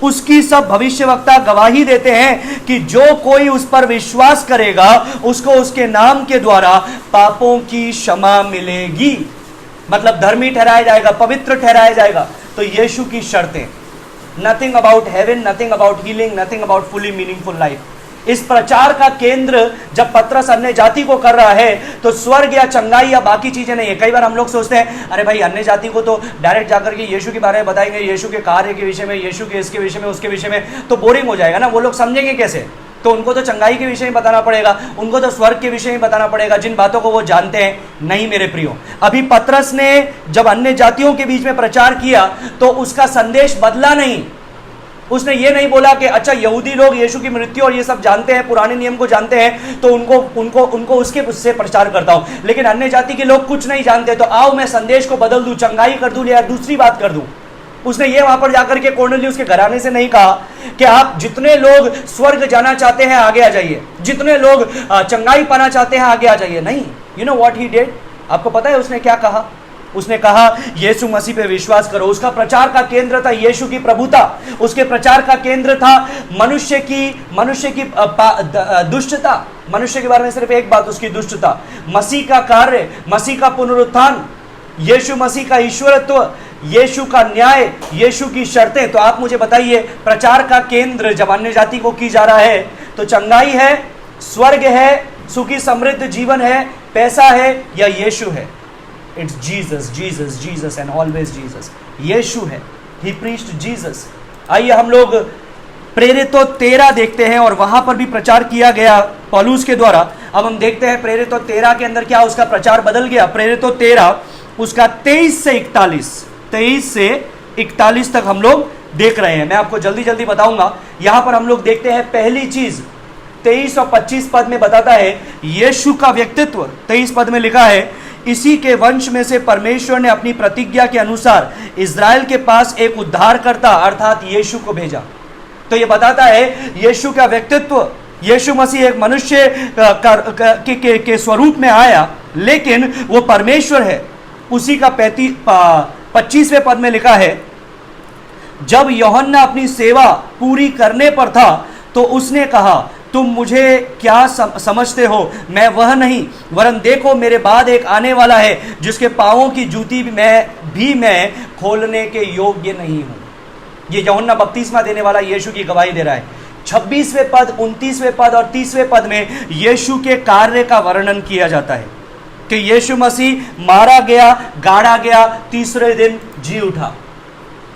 Speaker 1: उसकी सब भविष्यवक्ता गवाही देते हैं कि जो कोई उस पर विश्वास करेगा उसको उसके नाम के द्वारा पापों की क्षमा मिलेगी, मतलब धर्मी ठहराया जाएगा, पवित्र ठहराया जाएगा। तो यीशु की शर्तें, nothing about heaven, nothing about healing, nothing about fully meaningful life. इस प्रचार का केंद्र जब पतरस अन्य जाति को कर रहा है तो स्वर्ग या चंगाई या बाकी चीजें नहीं है। कई बार हम लोग सोचते हैं अरे भाई अन्य जाति को तो डायरेक्ट जाकर के यीशु के बारे में बताएंगे, यीशु के कार्य के विषय में, यीशु के इसके विषय में, उसके विषय में, तो बोरिंग हो जाएगा ना, वो लोग समझेंगे कैसे? तो उनको तो चंगाई के विषय में बताना पड़ेगा, उनको तो स्वर्ग के विषय में बताना पड़ेगा, जिन बातों को वो जानते हैं। नहीं मेरे प्रियो, अभी पतरस ने जब अन्य जातियों के बीच में प्रचार किया तो उसका संदेश बदला नहीं। उसने ये नहीं बोला कि अच्छा यहूदी लोग यीशु की मृत्यु और ये सब जानते हैं, पुराने नियम को जानते हैं, तो उनको उससे प्रचार करता हूं। लेकिन अन्य जाति के लोग कुछ नहीं जानते, तो आओ मैं संदेश को बदल दूं, चंगाई कर दूं या दूसरी बात कर दूं। उसने ये वहां पर जाकर के कॉर्नेलियुस के घराने से नहीं कहा कि आप जितने लोग स्वर्ग जाना चाहते हैं आगे आ जाइए, जितने लोग चंगाई पाना चाहते हैं आगे आ जाइए। नहीं, you know what he did? आपको पता है उसने क्या कहा? उसने कहा यीशु मसीह पे विश्वास करो। उसका प्रचार का केंद्र था यीशु की प्रभुता, उसके प्रचार का केंद्र था मनुष्य की दुष्टता। मनुष्य के बारे में सिर्फ एक बात, उसकी दुष्टता। मसीह का कार्य, मसीह का पुनरुत्थान, यीशु मसीह का ईश्वरत्व, यीशु का न्याय, यीशु की शर्तें। तो आप मुझे बताइए, प्रचार का केंद्र जब अन्य जाति को की जा रहा है तो चंगाई है, स्वर्ग है, सुखी समृद्ध जीवन है, पैसा है या यीशु है? It's Jesus, Jesus, Jesus and always Jesus. Yeshu है, ही प्रीच्ड जीसस। आइए हम लोग प्रेरितों 13 देखते हैं और वहां पर भी प्रचार किया गया पौलुस के द्वारा। अब हम देखते हैं प्रेरितों 13 के अंदर क्या उसका प्रचार बदल गया। प्रेरितों 13 उसका 23 से 41 तक हम लोग देख रहे हैं। मैं आपको जल्दी जल्दी बताऊंगा। यहां पर हम लोग देखते हैं पहली चीज 23 और 25 पद में बताता है यीशु का व्यक्तित्व। 23 पद में लिखा है इसी के वंश में से परमेश्वर ने अपनी प्रतिज्ञा के अनुसार इज़राइल के पास एक उद्धारकर्ता अर्थात यीशु को भेजा। तो ये बताता है यीशु का व्यक्तित्व। यीशु मसीह एक मनुष्य के स्वरूप में आया, लेकिन वो परमेश्वर है। उसी का 25वें पद में लिखा है जब यूहन्ना अपनी सेवा पूरी करने पर था तो उसने कहा तुम मुझे क्या समझते हो? मैं वह नहीं, वरन देखो मेरे बाद एक आने वाला है जिसके पांवों की जूती मैं खोलने के योग्य नहीं हूं। ये यूहन्ना बपतिस्मा देने वाला यीशु की गवाही दे रहा है। 26वें पद, 29वें पद और 30वें पद में यीशु के कार्य का वर्णन किया जाता है कि यीशु मसीह मारा गया, गाड़ा गया, तीसरे दिन जी उठा।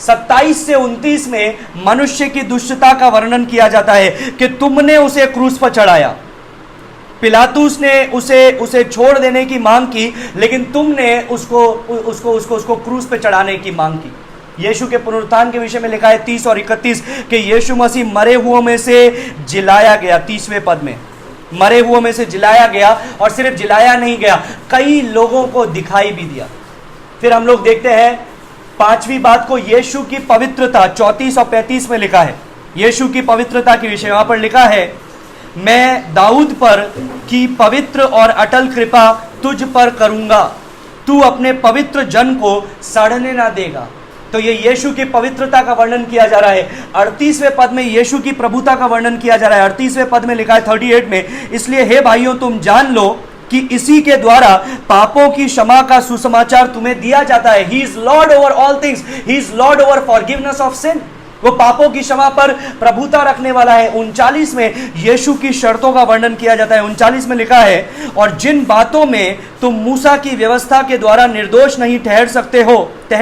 Speaker 1: 27 से 29 में मनुष्य की दुष्टता का वर्णन किया जाता है कि तुमने उसे क्रूस पर चढ़ाया। पिलातुस ने उसे छोड़ देने की मांग की, लेकिन तुमने उसको क्रूस पे चढ़ाने की मांग की। यीशु के पुनरुत्थान के विषय में लिखा है 30 और 31 कि यीशु मसीह मरे हुओं में से जिलाया गया। 30वें पद में मरे हुओं में से जिलाया गया, और सिर्फ जिलाया नहीं गया, कई लोगों को दिखाई भी दिया। फिर हम लोग देखते हैं 5वीं बात को, यीशु की पवित्रता। 34 और 35 में लिखा है यीशु की पवित्रता के विषय में। वहां पर लिखा है मैं दाऊद पर की पवित्र और अटल कृपा तुझ पर करूंगा, तू अपने पवित्र जन को सड़ने ना देगा। तो ये यीशु की पवित्रता का वर्णन किया जा रहा है। 38वें पद में यीशु की प्रभुता का वर्णन किया जा रहा है। 38वें पद में लिखा है 38 में, इसलिए हे भाइयों तुम जान लो कि इसी के द्वारा पापों की क्षमा का सुसमाचार तुम्हें दिया जाता है। He is Lord over all things, he is Lord over forgiveness of sin. वो पापों की क्षमा पर प्रभुता रखने वाला है। 39 में यीशु की शर्तों का वर्णन किया जाता है। 39 में लिखा है और जिन बातों में तुम मूसा की व्यवस्था के द्वारा निर्दोष नहीं ठहर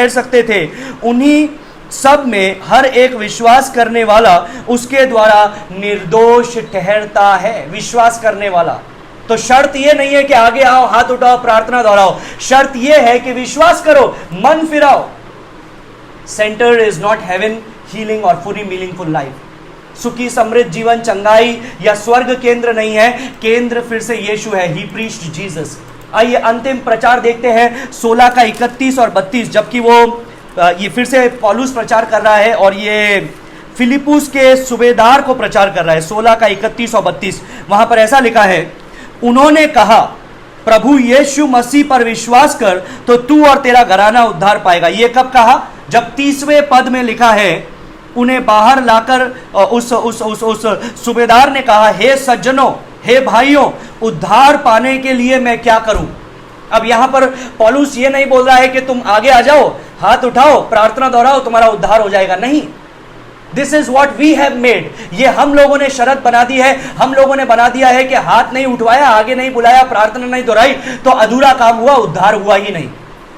Speaker 1: सकते थे, उन्हीं सब में हर एक विश्वास करने वाला उसके द्वारा निर्दोष ठहरता है। विश्वास करने वाला। तो शर्त यह नहीं है कि आगे आओ, हाथ उठाओ, प्रार्थना दोहराओ। शर्त यह है कि विश्वास करो, मन फिराओ। Centre is not heaven, healing और फुली मीनिंगफुल लाइफ। सुखी समृद्ध जीवन, चंगाई या स्वर्ग केंद्र नहीं है। केंद्र फिर से यीशु है। He preached Jesus. आइए अंतिम प्रचार देखते हैं 16 का 31 और 32, जबकि वो ये फिर से पौलुस प्रचार कर रहा है और ये फिलिपुस के सूबेदार को प्रचार कर रहा है। 16 का 31 और 32 वहां पर ऐसा लिखा है, उन्होंने कहा प्रभु यीशु मसीह पर विश्वास कर तो तू और तेरा घराना उद्धार पाएगा। ये कब कहा? जब 30वें पद में लिखा है, उन्हें बाहर लाकर उस सूबेदार ने कहा, हे सज्जनों, हे भाइयों, उद्धार पाने के लिए मैं क्या करूं? अब यहां पर पौलुस ये नहीं बोल रहा है कि तुम आगे आ जाओ, हाथ उठाओ, प्रार्थना दोहराओ, तुम्हारा उद्धार हो जाएगा। नहीं, this is what we have made. ये हम लोगों ने शर्त बना दी है, हम लोगों ने बना दिया है कि हाथ नहीं उठवाया, आगे नहीं बुलाया, प्रार्थना नहीं दोहराई तो अधूरा काम हुआ, उद्धार हुआ ही नहीं।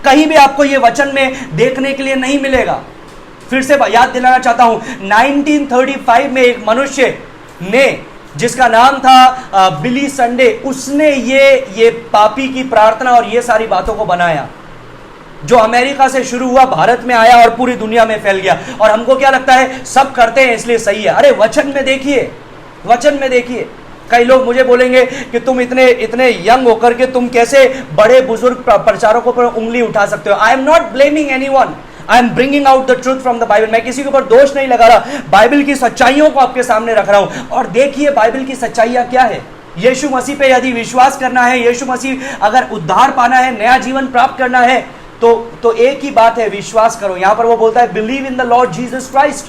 Speaker 1: कहीं भी आपको ये वचन में देखने के लिए नहीं मिलेगा। फिर से याद दिलाना चाहता हूं, 1935 में एक मनुष्य ने, जिसका नाम था बिली संडे, उसने ये पापी की प्रार्थना और ये सारी बातों को बनाया, जो अमेरिका से शुरू हुआ, भारत में आया और पूरी दुनिया में फैल गया। और हमको क्या लगता है, सब करते हैं इसलिए सही है। अरे वचन में देखिए, वचन में देखिए। कई लोग मुझे बोलेंगे कि तुम इतने यंग होकर के तुम कैसे बड़े बुजुर्ग प्रचारकों पर उंगली उठा सकते हो। आई am not blaming anyone, I am bringing out the truth from the Bible. मैं किसी के ऊपर दोष नहीं लगा रहा, बाइबल की सच्चाइयों को आपके सामने रख रहा हूं। और देखिए बाइबल की सच्चाइयां क्या है। यीशु मसीह पे यदि विश्वास करना है, यीशु मसीह अगर उद्धार पाना है, नया जीवन प्राप्त करना है, तो एक ही बात है, विश्वास करो। यहां पर वो बोलता है, believe in the lord Jesus Christ.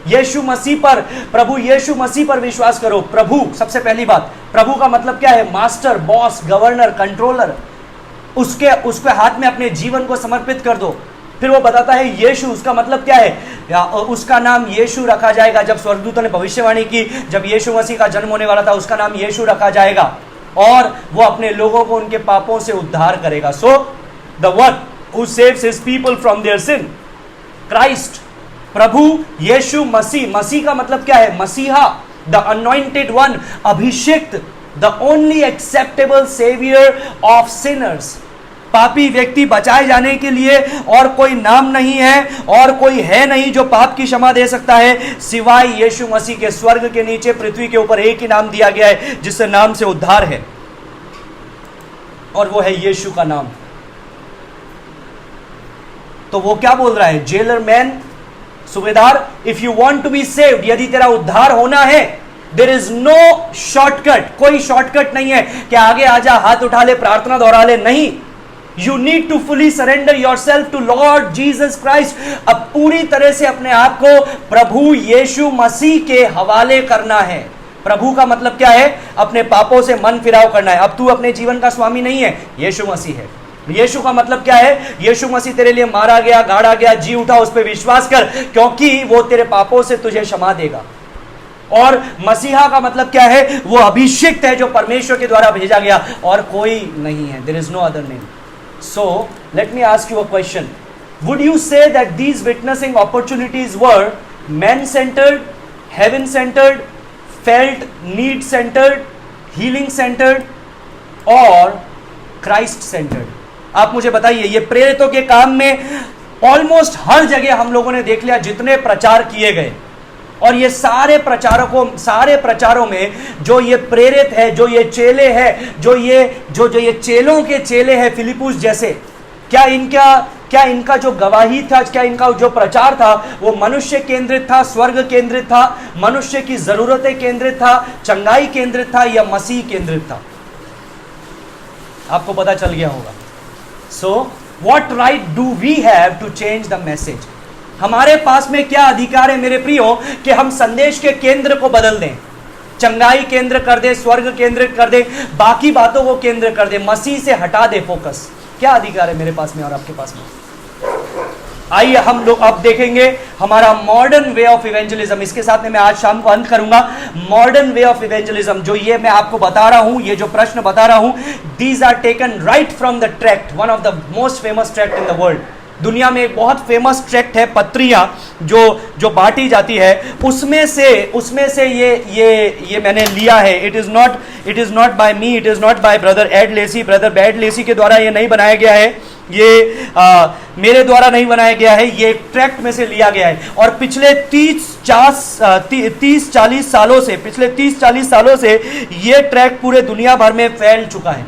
Speaker 1: Yeshu Masih पर, प्रभु यीशु मसीह पर विश्वास करो। प्रभु, सबसे पहली बात, प्रभु का मतलब क्या है? Master, boss, governor, controller. उसके हाथ में अपने जीवन को समर्पित कर दो। फिर वो बताता है यीशु, उसका मतलब क्या है? उसका नाम यीशु रखा जाएगा। जब स्वर्गदूतों ने भविष्यवाणी की, जब यीशु मसीह का जन्म होने वाला था, उसका नाम यीशु रखा जाएगा और वो अपने लोगों को उनके पापों से उद्धार करेगा। So the one who saves his people from their sin, Christ, प्रभु यीशु मसीह। मसीह का मतलब क्या है? मसीहा, the anointed one, अभिषिक्त, the only acceptable savior of sinners। पापी व्यक्ति बचाए जाने के लिए और कोई नाम नहीं है और कोई है नहीं जो पाप की क्षमा दे सकता है सिवाय यीशु मसीह के। स्वर्ग के नीचे, पृथ्वी के ऊपर एक ही नाम दिया गया है जिससे नाम से उद्धार है, और वो है यीशु का नाम। तो वो क्या बोल रहा है? जेलर मैन, सूबेदार, if you want to be saved, यदि तेरा उद्धार होना है, देयर इज नो शॉर्टकट। कोई शॉर्टकट नहीं है कि आगे आजा, हाथ उठा ले, प्रार्थना दोहरा ले। नहीं, you need to fully surrender yourself to Lord Jesus Christ. अब पूरी तरह से अपने आप को प्रभु यीशु मसीह के हवाले करना है। प्रभु का मतलब क्या है? अपने पापों से मन फिराव करना है। अब तू अपने जीवन का स्वामी नहीं है, यीशु मसीह है। यीशु का मतलब क्या है? यीशु मसीह तेरे लिए मारा गया, गाड़ा गया, जी उठा, उस पर विश्वास कर, क्योंकि वो तेरे पापों से तुझे क्षमा देगा। और मसीहा का मतलब क्या है? वो अभिषिक्त है जो परमेश्वर के द्वारा भेजा गया, और कोई नहीं है। There is no other name. So let me ask you a question, would you say that these witnessing opportunities were man centred, heaven centred, felt need centred, healing centred और क्राइस्ट सेंटर्ड? आप मुझे बताइए। ये प्रेरितों के काम में almost हर जगह हम लोगों ने देख लिया, जितने प्रचार किए गए, और ये सारे प्रचारों में जो ये प्रेरित है, जो ये चेले हैं, जो ये चेलों के चेले हैं फिलिपुस जैसे, क्या इनका जो गवाही था, क्या इनका जो प्रचार था, वो मनुष्य केंद्रित था, स्वर्ग केंद्रित था, मनुष्य की जरूरतें केंद्रित था, चंगाई केंद्रित था, या मसीह केंद्रित था? आपको पता चल गया होगा। So, what right do we have to change the message? हमारे पास में क्या अधिकार है मेरे प्रियो कि हम संदेश के केंद्र को बदल दें, चंगाई केंद्र कर दे, स्वर्ग केंद्र कर दे, बाकी बातों को केंद्र कर दे, मसीह से हटा दे फोकस? क्या अधिकार है मेरे पास में और आपके पास में? आइए हम लोग अब देखेंगे हमारा मॉडर्न वे ऑफ इवेंजलिज्म। इसके साथ में मैं आज शाम को अंत करूंगा। मॉडर्न वे ऑफ इवेंजलिज्म, जो ये मैं आपको बता रहा हूं, ये जो प्रश्न बता रहा हूं, these are taken right from the tract, one of the most famous tract in the world. दुनिया में एक बहुत फेमस ट्रैक्ट है, पत्रियां जो बांटी जाती है, उसमें से ये मैंने लिया है। It is not by me, it is not by brother Ed Lacey, brother Ed Lacey के द्वारा ये नहीं बनाया गया है, ये मेरे द्वारा नहीं बनाया गया है, ये ट्रैक्ट में से लिया गया है। और पिछले 30-40 सालों से ये ट्रैक्ट पूरे दुनिया भर में फैल चुका है।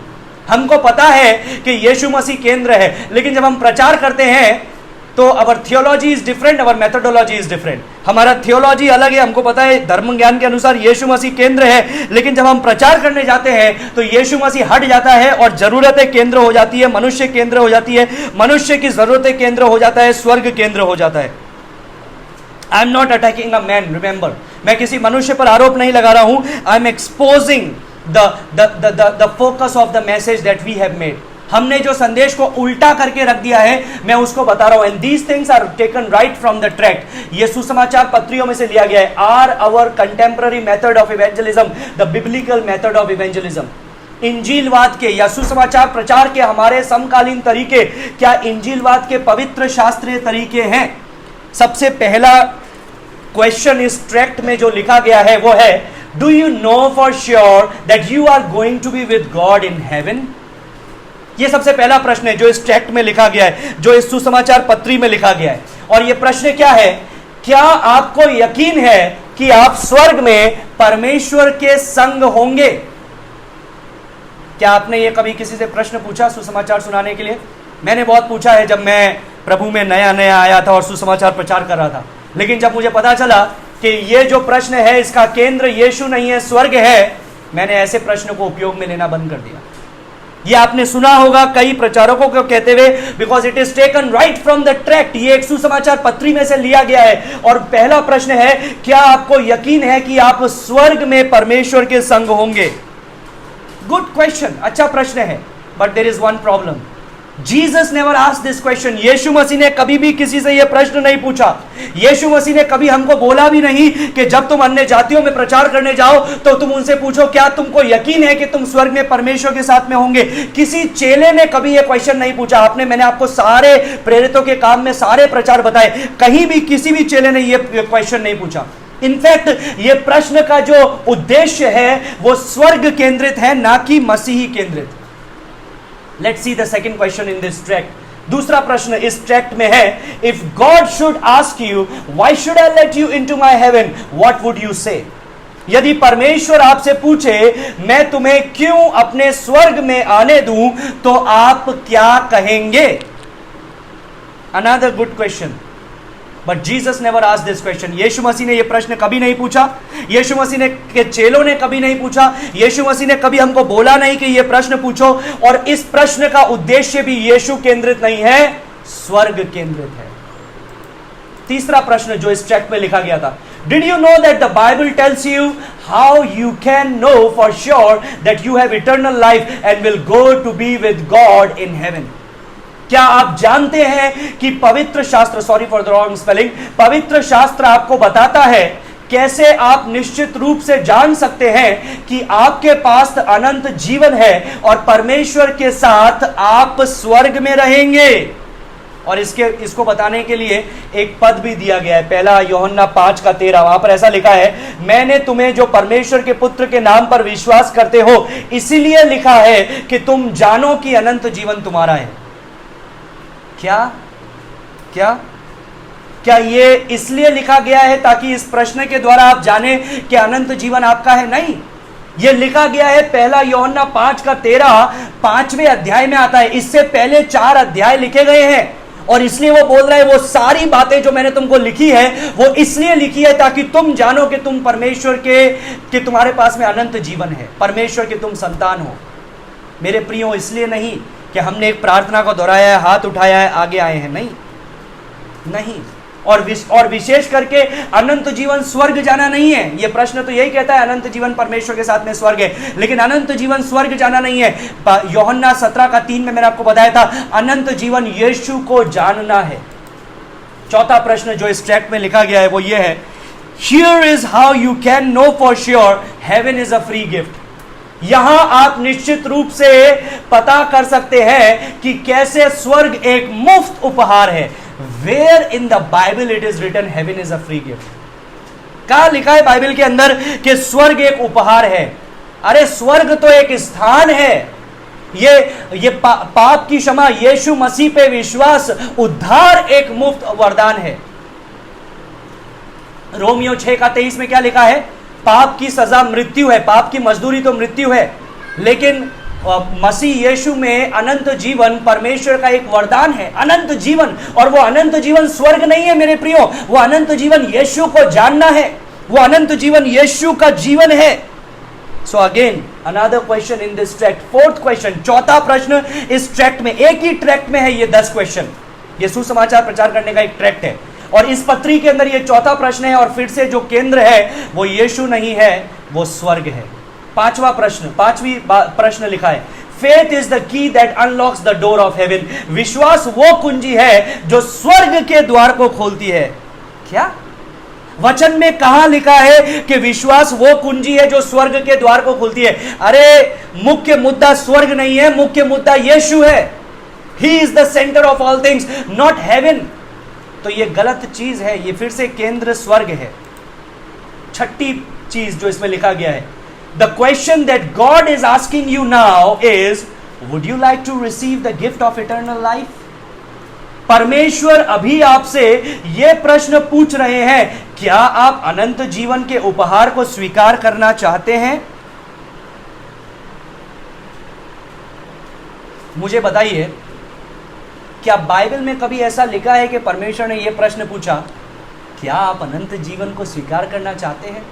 Speaker 1: हमको पता है कि यीशु मसीह केंद्र है, लेकिन जब हम प्रचार करते हैं तो our theology is different, our methodology is different. हमारा थियोलॉजी अलग है, हमको पता है धर्म ज्ञान के अनुसार यीशु मसीह केंद्र है, लेकिन जब हम प्रचार करने जाते हैं तो यीशु मसीह हट जाता है और जरूरतें केंद्र हो जाती है, मनुष्य केंद्र हो जाती है, मनुष्य की जरूरतें केंद्र हो जाता है, स्वर्ग केंद्र हो जाता है। I am not attacking a man, remember, मैं किसी मनुष्य पर आरोप नहीं लगा रहा हूं, I am exposing the focus of the message that we have made. हमने जो संदेश को उल्टा करके रख दिया है, मैं उसको बता रहा हूं। And these things are taken right from the tract. ये सुसमाचार पत्रियों में से लिया गया है। Are our contemporary method of evangelism the biblical method of evangelism? इंजीलवाद के या सुसमाचार प्रचार के हमारे समकालीन तरीके क्या इंजीलवाद के पवित्र शास्त्रीय तरीके हैं? सबसे पहला क्वेश्चन इस ट्रैक्ट में जो लिखा गया है वो है, do you know for sure that you are going to be with God in heaven? यह सबसे पहला प्रश्न है जो इस ट्रैक्ट में लिखा गया है, जो इस सुसमाचार पत्री में लिखा गया है। और यह प्रश्न क्या है? क्या आपको यकीन है कि आप स्वर्ग में परमेश्वर के संग होंगे? क्या आपने यह कभी किसी से प्रश्न पूछा सुसमाचार सुनाने के लिए? मैंने बहुत पूछा है जब मैं प्रभु में नया नया आया था और सुसमाचार प्रचार कर रहा था। लेकिन जब मुझे पता चला कि यह जो प्रश्न है इसका केंद्र यीशु नहीं है, स्वर्ग है, मैंने ऐसे प्रश्न को उपयोग में लेना बंद कर दिया। ये आपने सुना होगा कई प्रचारकों को कहते हुए, because it is taken right from the tract. ये एक सुसमाचार पत्री में से लिया गया है। और पहला प्रश्न है, क्या आपको यकीन है कि आप स्वर्ग में परमेश्वर के संग होंगे? गुड क्वेश्चन, अच्छा प्रश्न है, but there is one problem. Jesus never asked this question. Yeshu Masih ने कभी भी किसी से यह प्रश्न नहीं पूछा। यीशु मसीह ने कभी हमको बोला भी नहीं कि जब तुम अन्य जातियों में प्रचार करने जाओ तो तुम उनसे पूछो क्या तुमको यकीन है कि तुम स्वर्ग में परमेश्वर के साथ में होंगे। किसी चेले ने कभी यह क्वेश्चन नहीं पूछा। मैंने आपको सारे प्रेरितों के काम में सारे प्रचार बताए, कहीं भी किसी भी चेले ने यह क्वेश्चन नहीं पूछा। इनफैक्ट ये प्रश्न का जो उद्देश्य है वो स्वर्ग केंद्रित है, ना कि मसीही केंद्रित। Let's see the second question in this tract. दूसरा प्रश्न इस ट्रैक्ट में है, if God should ask you why should I let you into my heaven, what would you say? यदि परमेश्वर आपसे पूछे मैं तुम्हें क्यों अपने स्वर्ग में आने दूं, तो आप क्या कहेंगे? Another good question, but Jesus never asked this question. Yeshu Masih ने यह प्रश्न कभी नहीं पूछा। यीशु मसीह ने के चेलों ने कभी नहीं पूछा। यीशु मसीह ने कभी हमको बोला नहीं कि यह प्रश्न पूछो। और इस प्रश्न का उद्देश्य भी यीशु केंद्रित नहीं है, स्वर्ग केंद्रित है। तीसरा प्रश्न जो इस ट्रैक्ट में लिखा गया था, did you know that the Bible tells you how you can know for sure that you have eternal life and will go to be with God in heaven? क्या आप जानते हैं कि पवित्र शास्त्र, sorry for the wrong spelling, पवित्र शास्त्र आपको बताता है कैसे आप निश्चित रूप से जान सकते हैं कि आपके पास अनंत जीवन है और परमेश्वर के साथ आप स्वर्ग में रहेंगे। और इसको बताने के लिए एक पद भी दिया गया है, पहला यूहन्ना 5:13। वहां पर ऐसा लिखा है, मैंने तुम्हें जो परमेश्वर के पुत्र के नाम पर विश्वास करते हो इसीलिए लिखा है कि तुम जानो कि अनंत जीवन तुम्हारा है। क्या क्या क्या ये इसलिए लिखा गया है ताकि इस प्रश्न के द्वारा आप जाने कि अनंत जीवन आपका है? नहीं, यह लिखा गया है पहला यूहन्ना 5:13 5वें अध्याय में आता है। इससे पहले 4 अध्याय लिखे गए हैं और इसलिए वो बोल रहा है वो सारी बातें जो मैंने तुमको लिखी है वो इसलिए लिखी है ताकि तुम जानो कि तुम परमेश्वर के तुम्हारे पास में अनंत जीवन है, परमेश्वर के तुम संतान हो। मेरे प्रियो, इसलिए नहीं कि हमने एक प्रार्थना को दोहराया है, हाथ उठाया है, आगे आए हैं, नहीं नहीं। और विशेष करके अनंत जीवन स्वर्ग जाना नहीं है। यह प्रश्न तो यही कहता है अनंत जीवन परमेश्वर के साथ में स्वर्ग है, लेकिन अनंत जीवन स्वर्ग जाना नहीं है। यूहन्ना 17:3 में मैंने आपको बताया था अनंत जीवन यीशु को जानना है। चौथा प्रश्न जो इस ट्रैक्ट में लिखा गया है वो ये है, here is how you can know for sure heaven is a free gift. यहां आप निश्चित रूप से पता कर सकते हैं कि कैसे स्वर्ग एक मुफ्त उपहार है। Where in the Bible it is written heaven is a free gift? कहां लिखा है बाइबल के अंदर कि स्वर्ग एक उपहार है? अरे स्वर्ग तो एक स्थान है। ये पाप की क्षमा, यीशु मसीह पे विश्वास, उद्धार एक मुफ्त वरदान है। रोमियो 6:23 में क्या लिखा है? पाप की सजा मृत्यु है, पाप की मजदूरी तो मृत्यु है, लेकिन मसीह यीशु में अनंत जीवन परमेश्वर का एक वरदान है, अनंत जीवन। और वो अनंत जीवन स्वर्ग नहीं है मेरे प्रियो, वो अनंत जीवन यीशु को जानना है, वो अनंत जीवन यीशु का जीवन है। So again another question in this tract, fourth question, चौथा प्रश्न इस ट्रैक्ट में, एक ही ट्रैक्ट में है ये 10 क्वेश्चन। ये सुसमाचार प्रचार करने का एक ट्रैक्ट है और इस पत्री के अंदर ये चौथा प्रश्न है। और फिर से जो केंद्र है वो यीशु नहीं है, वो स्वर्ग है। पांचवा प्रश्न, पांचवी प्रश्न लिखा है, faith is the key that unlocks the door of haven. विश्वास वो कुंजी है जो स्वर्ग के द्वार को खोलती है। क्या वचन में कहां लिखा है कि विश्वास वो कुंजी है जो स्वर्ग के द्वार को खोलती है? अरे मुख्य मुद्दा स्वर्ग नहीं है, मुख्य मुद्दा यीशु है। He is the centre of all things, not heaven. तो ये गलत चीज है, ये फिर से केंद्र स्वर्ग है। छठी चीज जो इसमें लिखा गया है, the question that God is asking you now is, would you like to receive the gift of eternal life? परमेश्वर अभी आपसे यह प्रश्न पूछ रहे हैं, क्या आप अनंत जीवन के उपहार को स्वीकार करना चाहते हैं? मुझे बताइए, क्या बाइबल में कभी ऐसा लिखा है कि परमेश्वर ने यह प्रश्न पूछा, क्या आप अनंत जीवन को स्वीकार करना चाहते हैं?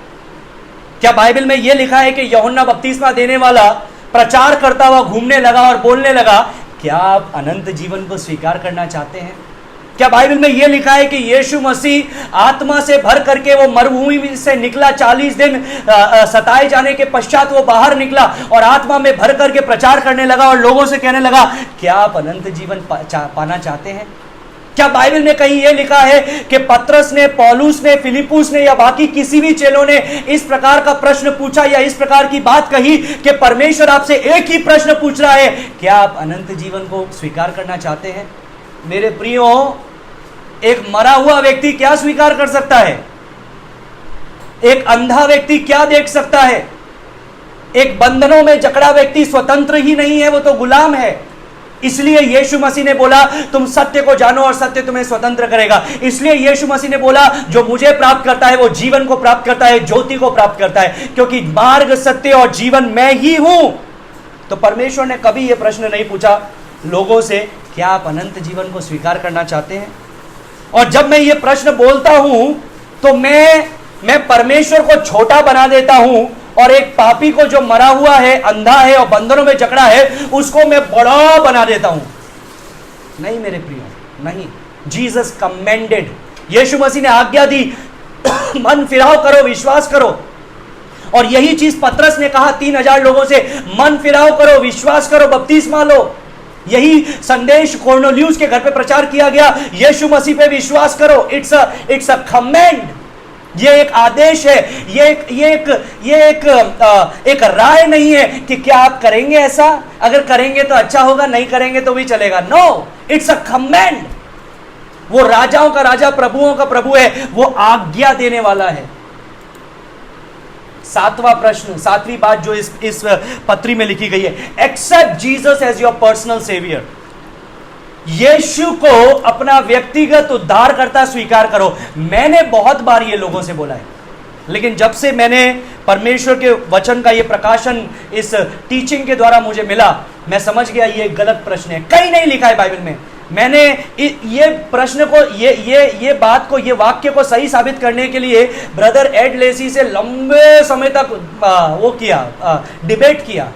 Speaker 1: क्या बाइबल में यह लिखा है कि यूहन्ना बपतिस्मा देने वाला प्रचार करता हुआ घूमने लगा और बोलने लगा, क्या आप अनंत जीवन को स्वीकार करना चाहते हैं? क्या बाइबल में यह लिखा है कि यीशु मसीह आत्मा से भर करके वो मरुभूमि से निकला, 40 दिन सताए जाने के पश्चात वो बाहर निकला और आत्मा में भर करके प्रचार करने लगा और लोगों से कहने लगा, क्या आप अनंत जीवन पाना चाहते हैं? क्या बाइबल में कहीं यह लिखा है कि पतरस ने, पौलुस ने, फिलिपुस ने या बाकी किसी भी चेलों ने इस प्रकार का प्रश्न पूछा या इस प्रकार की बात कही कि परमेश्वर आपसे एक ही प्रश्न पूछ रहा है, क्या आप अनंत जीवन को स्वीकार करना चाहते हैं? मेरे प्रियो, एक मरा हुआ व्यक्ति क्या स्वीकार कर सकता है? एक अंधा व्यक्ति क्या देख सकता है? एक बंधनों में जकड़ा व्यक्ति स्वतंत्र ही नहीं है, वो तो गुलाम है। इसलिए यीशु मसीह ने बोला, तुम सत्य को जानो और सत्य तुम्हें स्वतंत्र करेगा। इसलिए यीशु मसीह ने बोला, जो मुझे प्राप्त करता है वो जीवन को प्राप्त करता है, ज्योति को प्राप्त करता है, क्योंकि मार्ग, सत्य और जीवन मैं ही हूं। तो परमेश्वर ने कभी यह प्रश्न नहीं पूछा लोगों से, क्या आप अनंत जीवन को स्वीकार करना चाहते हैं? और जब मैं ये प्रश्न बोलता हूं तो मैं परमेश्वर को छोटा बना देता हूं और एक पापी को जो मरा हुआ है, अंधा है और बंधनों में जकड़ा है, उसको मैं बड़ा बना देता हूं। नहीं मेरे प्रियो, नहीं। जीसस कमेंडेड, यीशु मसीह ने आज्ञा दी, मन फिराव करो, विश्वास करो। और यही चीज पतरस ने कहा 3000 लोगों से, मन फिराव करो, विश्वास करो, बपतिस्मा लो। यही संदेश कोर्नेलियुस के घर पे प्रचार किया गया, यीशु मसीह पे विश्वास करो। इट्स अ कमेंड, ये एक आदेश है, ये एक राय नहीं है कि क्या आप करेंगे ऐसा, अगर करेंगे तो अच्छा होगा, नहीं करेंगे तो भी चलेगा। No, it's a command. वो राजाओं का राजा, प्रभुओं का प्रभु है, वो आज्ञा देने वाला है। सातवां प्रश्न, सातवीं बात जो इस पत्री में लिखी गई है, except Jesus as your personal saviour. Yeshu को अपना व्यक्तिगत उद्धारकर्ता स्वीकार करो। मैंने बहुत बार ये लोगों से बोला है, लेकिन जब से मैंने परमेश्वर के वचन का ये प्रकाशन इस टीचिंग के द्वारा मुझे मिला, मैं समझ गया ये गलत प्रश्न है। कहीं नहीं लिखा है बाइबल में। मैंने ये प्रश्न को, ये बात को, ये वाक्य को सही साबित करने के लिए ब्रदर एड लेसी से लंबे समय तक डिबेट किया।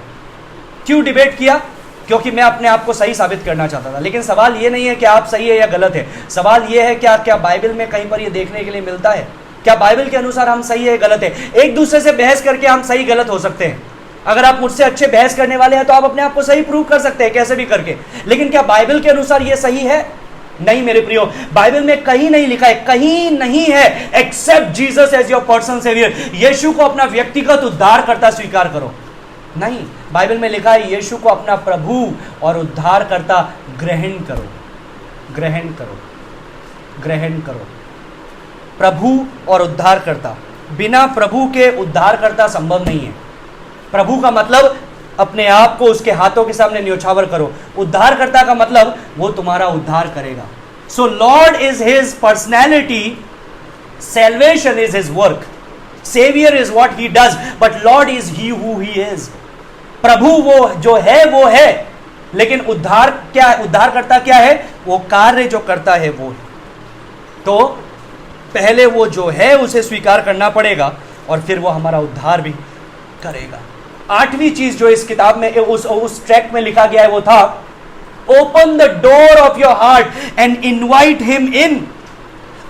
Speaker 1: क्यों डिबेट किया? क्योंकि मैं अपने आप को सही साबित करना चाहता था। लेकिन सवाल ये नहीं है कि आप सही है या गलत है, सवाल ये है क्या बाइबल में कहीं पर ये देखने के लिए मिलता है? क्या बाइबल के अनुसार हम सही है या गलत है? एक दूसरे से बहस करके हम सही गलत हो सकते हैं। अगर आप मुझसे अच्छे बहस करने वाले हैं तो आप अपने आप को सही प्रूव कर सकते हैं, कैसे भी करके। लेकिन क्या बाइबल के अनुसार ये सही है? नहीं मेरे प्रियो, बाइबल में कहीं नहीं लिखा है, कहीं नहीं है, except Jesus as your personal saviour. Yeshu को अपना व्यक्तिगत उद्धारकर्ता स्वीकार करो। नहीं, बाइबल में लिखा है यीशु को अपना प्रभु और उद्धारकर्ता ग्रहण करो, ग्रहण करो, ग्रहण करो। प्रभु और उद्धारकर्ता, बिना प्रभु के उद्धारकर्ता संभव नहीं है। प्रभु का मतलब अपने आप को उसके हाथों के सामने न्योछावर करो। उद्धारकर्ता का मतलब वो तुम्हारा उद्धार करेगा। So lord is his personality, salvation is his work, savior is what he does, but Lord is he who he is. प्रभु वो जो है वो है, लेकिन उद्धार क्या है, उद्धारकर्ता क्या है, वो कार्य जो करता है वो है। तो पहले वो जो है उसे स्वीकार करना पड़ेगा और फिर वो हमारा उद्धार भी करेगा। आठवीं चीज जो इस किताब में उस ट्रैक में लिखा गया है वो था, open the door of your heart and invite him in.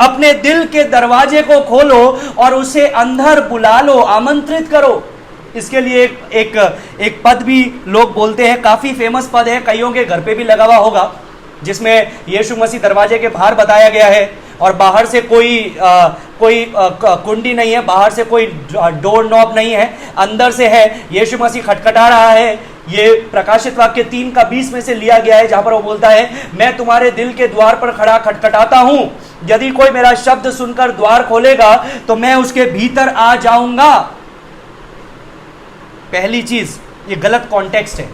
Speaker 1: अपने दिल के दरवाजे को खोलो और उसे अंदर बुला लो, आमंत्रित करो। इसके लिए एक पद भी लोग बोलते हैं, काफी फेमस पद है, कईयों के घर पे भी लगा हुआ होगा, जिसमें यीशु मसीह दरवाजे के बाहर बताया गया है और बाहर से कोई कुंडी नहीं है, बाहर से कोई डोर नॉब नहीं है, अंदर से है। यीशु मसीह खटखटा रहा है। ये प्रकाशित वाक्य 3:20 में से लिया गया है, जहां पर वो बोलता है, मैं तुम्हारे दिल के द्वार पर खड़ा खटखटाता हूं, यदि कोई मेरा शब्द सुनकर द्वार खोलेगा तो मैं उसके भीतर आ जाऊंगा। पहली चीज, ये गलत कॉन्टेक्स्ट है।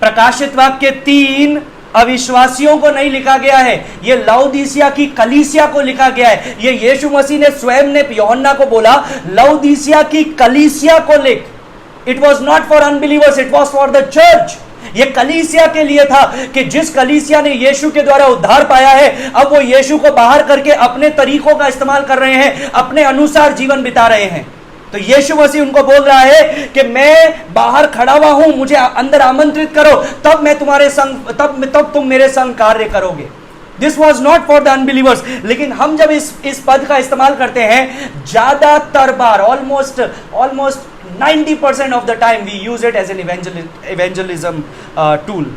Speaker 1: प्रकाशित वाक्य 3 अविश्वासियों को नहीं लिखा गया है, ये लाउदीसिया की कलीसिया को लिखा गया है। ये यीशु मसीह ने स्वयं ने यूहन्ना को बोला, लाउदीसिया की कलीसिया को लिख। It was not for unbelievers, it was for the church. ये कलीसिया के लिए था कि जिस कलीसिया ने यीशु के द्वारा उद्धार पाया है, अब वो यीशु को बाहर करके अपने तरीकों का इस्तेमाल कर रहे हैं, अपने अनुसार जीवन बिता रहे हैं। तो यीशु मसीह उनको बोल रहा है कि मैं बाहर खड़ा हुआ हूं, मुझे अंदर आमंत्रित करो, तब मैं तुम्हारे संग, तब तुम मेरे संग कार्य करोगे। This was not for the unbelievers. लेकिन हम जब इस पद का इस्तेमाल करते हैं, ज्यादातर बार, almost 90% of the time we use it as an evangelism tool.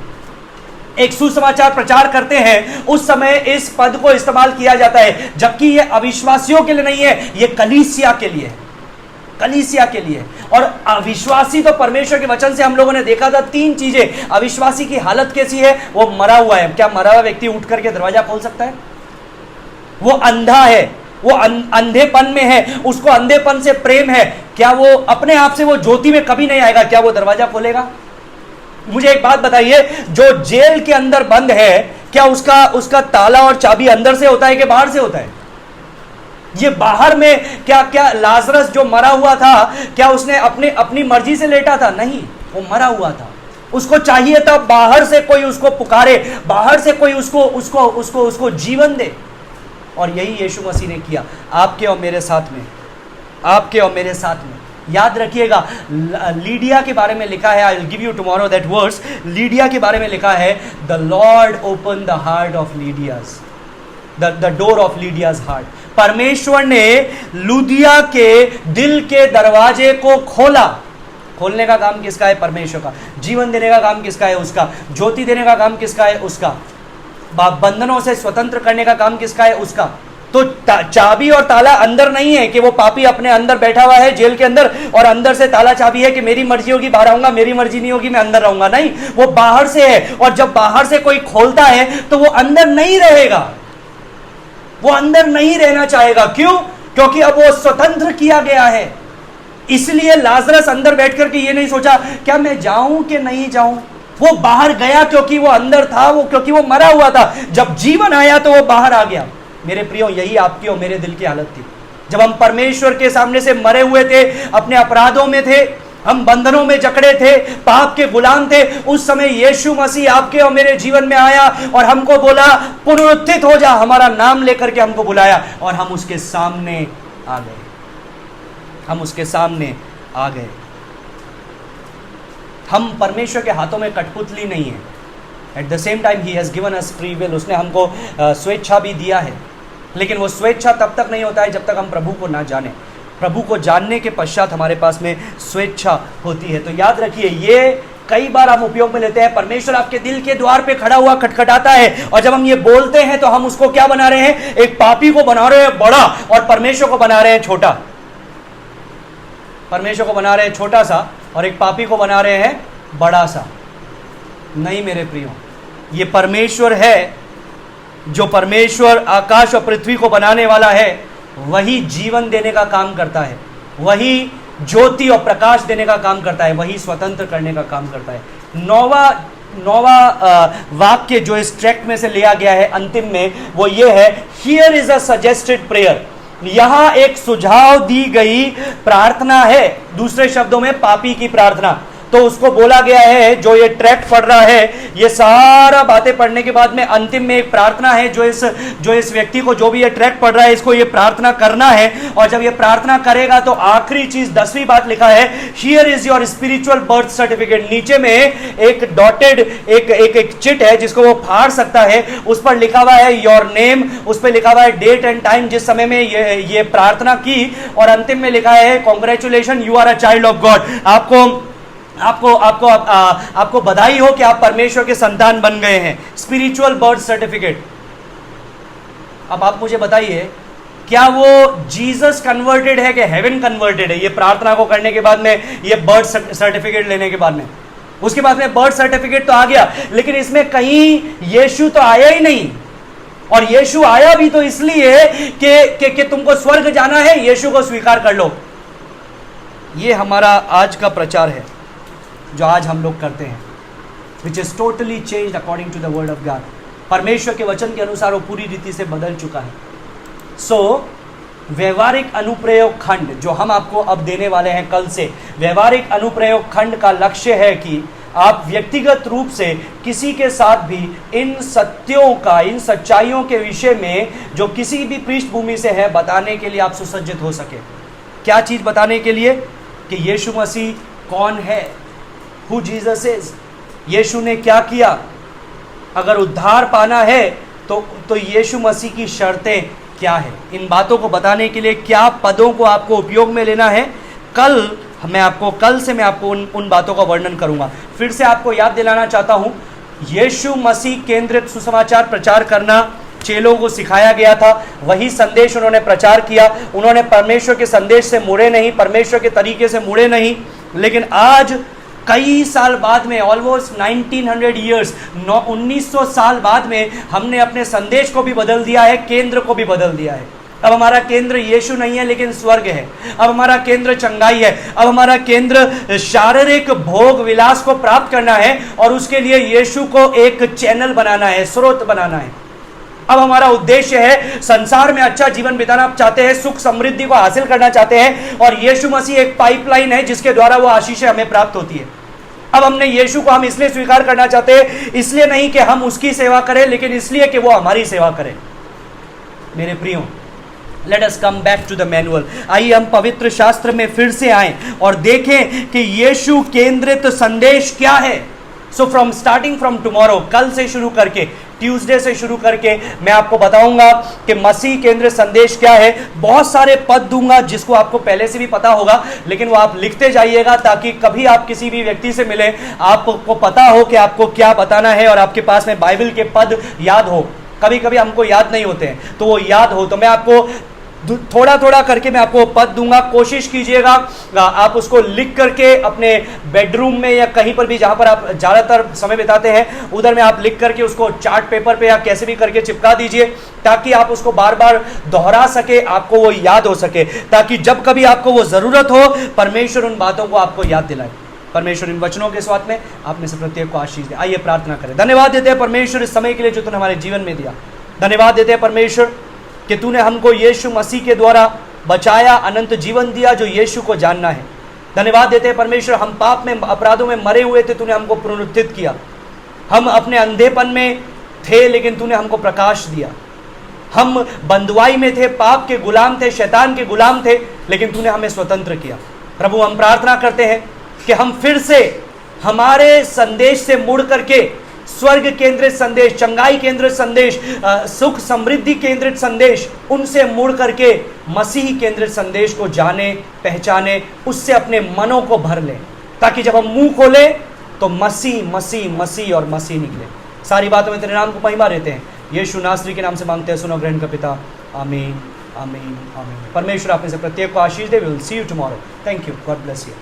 Speaker 1: एक सुसमाचार प्रचार करते हैं, उस समय इस पद को इस्तेमाल किया जाता है, जबकि ये अविश्वासियों के लिए नहीं है, ये कलीसिया के लिए है, कलीसिया के लिए। और अविश्वासी तो परमेश्वर के वचन से हम लोगों ने देखा था 3 चीजें। अविश्वासी की हालत कैसी है, वो मरा हुआ है। क्या मरा हुआ व्यक्ति उठ करके दरवाजा खोल सकता है? वो अंधा है, वो अंधेपन में है, उसको अंधेपन से प्रेम है। क्या वो अपने आप से वो ज्योति में कभी नहीं आएगा? क्या वो दरवाजा खोलेगा? मुझे एक बात बताइए, जो जेल के अंदर बंद है, क्या उसका ताला और चाबी अंदर से होता है कि बाहर से होता है? ये बाहर में क्या लाजरस जो मरा हुआ था, क्या उसने अपनी मर्जी से लेटा था? नहीं, वो मरा हुआ था। उसको चाहिए था बाहर से कोई उसको पुकारे, बाहर से कोई उसको जीवन दे। और यही यीशु मसीह ने किया आपके और मेरे साथ में, आपके और मेरे साथ में। याद रखिएगा, लीडिया के बारे में लिखा है, I will give you tomorrow that verse. Lydia के बारे में लिखा है, the lord open the heart of Lydia's, the door of Lydia's heart. परमेश्वर ने लुदिया के दिल के दरवाजे को खोला। खोलने का काम किसका है? परमेश्वर का। जीवन देने का काम किसका है? उसका। ज्योति देने का काम किसका है? उसका। बंधनों से स्वतंत्र करने का काम किसका है? उसका। तो चाबी और ताला अंदर नहीं है कि वो पापी अपने अंदर बैठा हुआ है जेल के अंदर और अंदर से ताला चाबी है कि मेरी मर्जी होगी बाहर आऊंगा, मेरी मर्जी नहीं होगी मैं अंदर रहूंगा। नहीं, वो बाहर से है। और जब बाहर से कोई खोलता है तो वो अंदर नहीं रहेगा, वो अंदर नहीं रहना चाहेगा। क्यों? क्योंकि अब वो स्वतंत्र किया गया है। इसलिए लाजरस अंदर बैठ करके ये नहीं सोचा क्या मैं जाऊं कि नहीं जाऊं। वो बाहर गया क्योंकि वो अंदर था, क्योंकि वो मरा हुआ था। जब जीवन आया तो वो बाहर आ गया। मेरे प्रियो, यही आपकी और मेरे दिल की हालत थी। जब हम परमेश्वर के सामने से मरे हुए थे, अपने अपराधों में थे, हम बंधनों में जकड़े थे, पाप के गुलाम थे, उस समय यीशु मसीह आपके और मेरे जीवन में आया और हमको बोला पुनरुत्थित हो जा। हमारा नाम लेकर के हमको बुलाया और हम उसके सामने आ गए। हम उसके सामने आ गए। हम परमेश्वर के हाथों में कठपुतली नहीं है। At the same time he has given us free will. उसने हमको स्वेच्छा भी दिया है, लेकिन वो स्वेच्छा तब तक नहीं होता है जब तक हम प्रभु को ना जाने। प्रभु को जानने के पश्चात हमारे पास में स्वेच्छा होती है। तो याद रखिए, ये कई बार हम उपयोग में लेते हैं। परमेश्वर आपके दिल के द्वार पे खड़ा हुआ खटखटाता है, और जब हम ये बोलते हैं तो हम उसको क्या बना रहे हैं? एक पापी को बना रहे हैं बड़ा और परमेश्वर को बना रहे हैं छोटा। परमेश्वर को बना रहे हैं छोटा सा और एक पापी को बना रहे हैं बड़ा सा। नहीं मेरे प्रियो, ये परमेश्वर है। जो परमेश्वर आकाश और पृथ्वी को बनाने वाला है, वही जीवन देने का काम करता है, वही ज्योति और प्रकाश देने का काम करता है, वही स्वतंत्र करने का काम करता है। नौवा वाक्य जो इस ट्रैक्ट में से लिया गया है अंतिम में, वो ये है, here is a suggested prayer. यहां एक सुझाव दी गई प्रार्थना है, दूसरे शब्दों में पापी की प्रार्थना। तो उसको बोला गया है, जो ये ट्रैक्ट पढ़ रहा है, ये सारा बातें पढ़ने के बाद में अंतिम में एक प्रार्थना है जो इस व्यक्ति को, जो भी ये ट्रैक्ट पढ़ रहा है, इसको ये प्रार्थना करना है। और जब ये प्रार्थना करेगा तो आखिरी चीज 10वीं बात लिखा है, here is your spiritual birth certificate. नीचे में एक डॉटेड एक चिट है जिसको वो फाड़ सकता है, उस पर लिखा हुआ है योर नेम, उस पर लिखा हुआ है डेट एंड टाइम जिस समय में ये प्रार्थना की, और अंतिम में लिखा है congratulation you are a child of God. आपको बधाई हो कि आप परमेश्वर के संतान बन गए हैं। Spiritual birth certificate. अब आप मुझे बताइए, क्या वो जीसस कन्वर्टेड है कि हेवन कन्वर्टेड है? ये प्रार्थना को करने के बाद में, ये बर्थ सर्टिफिकेट लेने के बाद में, उसके बाद में बर्थ सर्टिफिकेट तो आ गया, लेकिन इसमें कहीं यीशु तो आया ही नहीं। और यीशु आया भी तो इसलिए कि तुमको स्वर्ग जाना है, यीशु को स्वीकार कर लो। ये हमारा आज का प्रचार है जो आज हम लोग करते हैं, which is totally changed according to the word of God. परमेश्वर के वचन के अनुसार वो पूरी रीति से बदल चुका है। सो व्यवहारिक अनुप्रयोग खंड जो हम आपको अब देने वाले हैं कल से, व्यवहारिक अनुप्रयोग खंड का लक्ष्य है कि आप व्यक्तिगत रूप से किसी के साथ भी इन सत्यों का, इन सच्चाइयों के विषय में जो किसी भी पृष्ठभूमि से है, बताने के लिए आप सुसज्जित हो सके। क्या चीज बताने के लिए? कि यीशु मसीह कौन है, हु जीसस इज, यीशु ने क्या किया। अगर उद्धार पाना है तो यीशु मसीह की शर्तें क्या है, इन बातों को बताने के लिए क्या पदों को आपको उपयोग में लेना है, कल से मैं आपको उन बातों का वर्णन करूंगा। फिर से आपको याद दिलाना चाहता हूं, यीशु मसीह केंद्रित सुसमाचार प्रचार करना चेलों को सिखाया गया था, वही संदेश उन्होंने प्रचार किया। उन्होंने परमेश्वर के संदेश से मुड़े नहीं, परमेश्वर के तरीके से मुड़े नहीं। लेकिन आज कई साल बाद में, ऑलमोस्ट 1900 ईयर्स, 1900 साल बाद में, हमने अपने संदेश को भी बदल दिया है, केंद्र को भी बदल दिया है। अब हमारा केंद्र यीशु नहीं है लेकिन स्वर्ग है। अब हमारा केंद्र चंगाई है। अब हमारा केंद्र शारीरिक भोग विलास को प्राप्त करना है और उसके लिए यीशु को एक चैनल बनाना है, स्रोत बनाना है। अब हमारा उद्देश्य है, संसार में अच्छा जीवन बिताना चाहते हैं, सुख समृद्धि को हासिल करना चाहते हैं, और यीशु मसीह एक पाइपलाइन है जिसके द्वारा वो आशीषें हमें प्राप्त होती है। अब हमने यीशु को हम इसलिए स्वीकार करना चाहते हैं, इसलिए नहीं कि हम उसकी सेवा करें, लेकिन इसलिए कि वो हमारी सेवा करें। मेरे प्रियो, let us come back to the manual. आइए हम पवित्र शास्त्र में फिर से आएं और देखें कि यीशु केंद्रित संदेश क्या है। So from starting from tomorrow, कल से शुरू करके, ट्यूसडे से शुरू करके, मैं आपको बताऊंगा कि मसीह केंद्रित संदेश क्या है। बहुत सारे पद दूंगा जिसको आपको पहले से भी पता होगा, लेकिन वो आप लिखते जाइएगा ताकि कभी आप किसी भी व्यक्ति से मिले, आपको पता हो कि आपको क्या बताना है और आपके पास में बाइबल के पद याद हो। कभी कभी हमको याद नहीं होते हैं, तो वो याद हो। तो मैं आपको थोड़ा थोड़ा करके मैं आपको पद दूंगा, कोशिश कीजिएगा आप उसको लिख करके अपने बेडरूम में या कहीं पर भी जहां पर आप ज़्यादातर समय बिताते हैं, उधर में आप लिख करके उसको चार्ट पेपर पे या कैसे भी करके चिपका दीजिए, ताकि आप उसको बार बार दोहरा सके, आपको वो याद हो सके, ताकि जब कभी आपको वो ज़रूरत हो, परमेश्वर उन बातों को आपको याद दिलाए। परमेश्वर इन वचनों के स्वाद में आप में से प्रत्येक को आशीष दे। आइए प्रार्थना करें। धन्यवाद देते हैं परमेश्वर इस समय के लिए जो तूने हमारे जीवन में दिया। धन्यवाद देते हैं परमेश्वर कि तूने हमको यीशु मसीह के द्वारा बचाया, अनंत जीवन दिया जो यीशु को जानना है। धन्यवाद देते हैं परमेश्वर, हम पाप में, अपराधों में मरे हुए थे, तूने हमको पुनरुत्थित किया। हम अपने अंधेपन में थे लेकिन तूने हमको प्रकाश दिया। हम बंधुआई में थे, पाप के गुलाम थे, शैतान के गुलाम थे, लेकिन तूने हमें स्वतंत्र किया। प्रभु, हम प्रार्थना करते हैं कि हम फिर से हमारे संदेश से मुड़ करके स्वर्ग केंद्रित संदेश, चंगाई केंद्रित संदेश, सुख समृद्धि केंद्रित संदेश, उनसे मुड़ करके मसीह केंद्रित संदेश को जाने, पहचाने, उससे अपने मनों को भर लें, ताकि जब हम मुंह खोले तो मसीह मसीह मसीह और मसीह निकले। सारी बातों में तेरे नाम को महिमा देते हैं, यीशु नासरी के नाम से मांगते हैं, सुनो ग्रहण का पिता, आमीन आमीन आमीन। परमेश्वर आप में से प्रत्येक को आशीष दे। We will see you tomorrow. Thank you, God bless you.